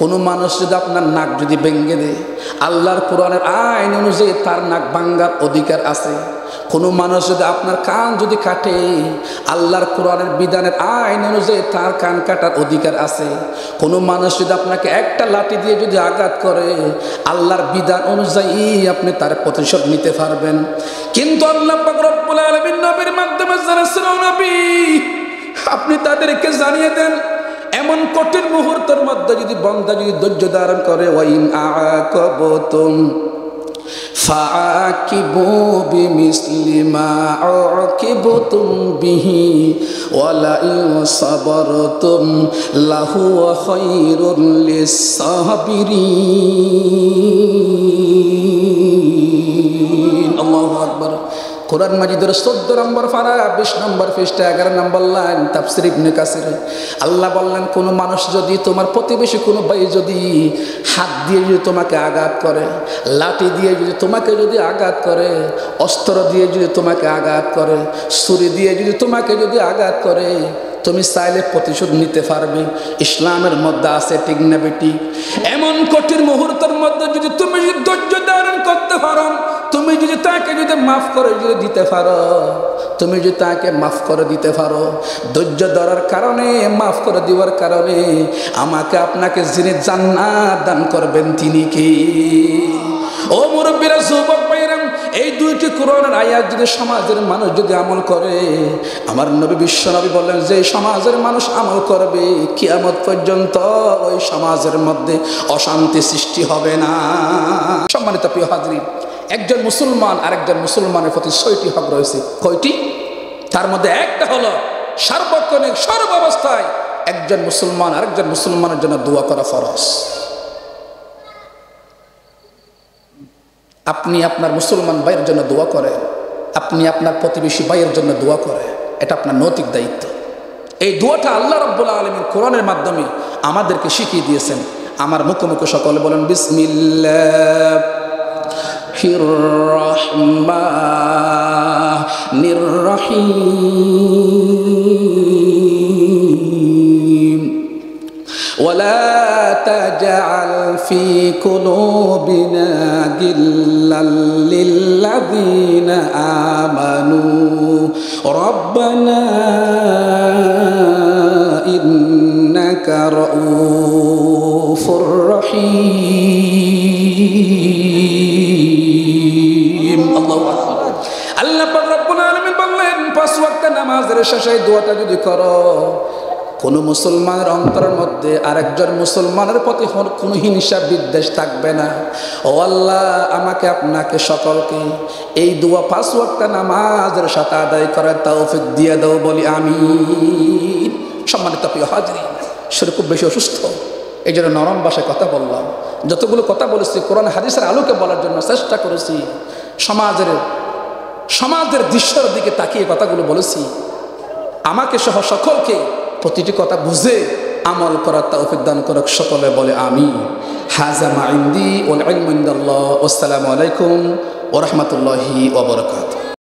কোনো মানুষ যদি আপনার নাক যদি ভেঙে দেয়, আল্লাহর কোরআনের আইন অনুযায়ী তার নাক ভাঙার অধিকার আছে। কোনো মানুষ যদি আপনার কান যদি কাটে, আল্লাহর কোরআনের বিধানের আইন অনুযায়ী তার কান কাটার অধিকার আছে। কোনো মানুষ যদি আপনাকে একটা লাঠি দিয়ে যদি আঘাত করে, আল্লাহর বিধান অনুযায়ী আপনি তার প্রতিশোধ নিতে পারবেন। কিন্তু আল্লাহ পাক রব্বুল আলামিন নবীর মাধ্যমে জানাচ্ছেন, নবী আপনি তাদেরকে জানিয়ে দেন, এমন কঠিন মুহূর্তের মধ্যে যদি বান্দা যদি ধৈর্য ধারণ করে, ওয়াইন আকাবতুম ফাআকিবু বিমিসলি মা উকিবতুম বিহি ওয়ালা ইন সাবারতুম লাহুয়া খায়রুল লিস-সাবিরিন। আল্লাহু আকবার। কোরআন মাজিদের 14 নম্বর পারা 20 নম্বর পৃষ্ঠা 11 নম্বর লাইন তাফসীর ইবনে কাসির। আল্লাহ বললেন, কোন মানুষ যদি, তোমার প্রতিবেশী কোনো ভাই যদি হাত দিয়ে যদি তোমাকে আঘাত করে, লাঠি দিয়ে যদি তোমাকে যদি আঘাত করে, অস্ত্র দিয়ে যদি তোমাকে আঘাত করে, ছুরি দিয়ে যদি তোমাকে যদি আঘাত করে, তুমি চাইলে প্রতিশোধ নিতে পারবে। ইসলামের মধ্যে আছে, ঠিক না বেটি? এমন কঠিন মুহূর্তের মধ্যে যদি তুমি ধৈর্য ধারণ করতে পারো, তুমি যদি তাকে যদি মাফ করে যদি দিতে পারো, তুমি যদি তাকে মাফ করে দিতে পারো, ধৈর্য ধরার কারণে, মাফ করে দেওয়ার কারণে আমাকে আপনাকে যিনি জান্নাত দান করবেন তিনি কি? ও মুরব্বীরা, যুবক ভাইরা, এই দুইটি কোরআনের আয়াত যদি সমাজের মানুষ যদি আমল করে, আমার নবী বিশ্বনবী বললেন যে সমাজের মানুষ আমল করবে, কিয়ামত পর্যন্ত ওই সমাজের মধ্যে অশান্তি সৃষ্টি হবে না। সম্মানিত প্রিয় হাজরিন, একজন মুসলমান আরেকজন মুসলমানের প্রতি 6টি হক রয়েছে। কয়টি? তার মধ্যে একটা হলো সার্বক্ষণিক সর্বাবস্থায় একজন মুসলমান আরেকজন মুসলমানের জন্য দোয়া করা ফরজ। আপনি আপনার মুসলমান ভাইয়ের জন্য দোয়া করেন, আপনি আপনার প্রতিবেশী ভাইয়ের জন্য দোয়া করেন, এটা আপনার নৈতিক দায়িত্ব। এই দোয়াটা আল্লাহ রাব্বুল আলামিন কোরআনের মাধ্যমে আমাদেরকে শিখিয়ে দিয়েছেন। আমার মুখে সকলে বলেন বিসমিল্লাহির রহমানির রহিম ওয়ালা তাজআল ফি কুলুবিনা গিল্লাল লিল্লাযিনা আমানু রাব্বানা ইন্নাকা রাউফুর রহিম। আল্লাহু আকবার। আল্লাহ পাক রব্বুল আলামিন বললেন, 5 ওয়াক্ত নামাজের শেষে দোয়াটা যদি করো, কোনো মুসলমানের অন্তরের মধ্যে আরেকজন মুসলমানের প্রতি কোনো হিংসা বিদ্বেষ থাকবে না। ও আল্লাহ, আমাকে আপনাকে সকলকে এই দোয়া 5 ওয়াক্ত নামাজের সাথে আদায় করার তৌফিক দিয়ে দাও, বলি আমিন। সম্মানিত প্রিয় হাজরিন, শরীর খুব বেশি অসুস্থ, এই জন্য নরম ভাষায় কথা বললাম। যতগুলো কথা বলেছি কোরআন হাদিসের আলোকে বলার জন্য চেষ্টা করেছি। সমাজের দৃশ্যের দিকে তাকিয়ে কথাগুলো বলেছি। আমাকে সহ সকলকে প্রতিটি কথা বুঝে আমল করার তৌফিক দান করুক, সকলে বলে আমিন। হাযা মা ইনদি ওয়াল ইলমু ইনদাল্লাহ। আসসালামু আলাইকুম ওয়া রাহমাতুল্লাহি ওয়া বারাকাতুহু।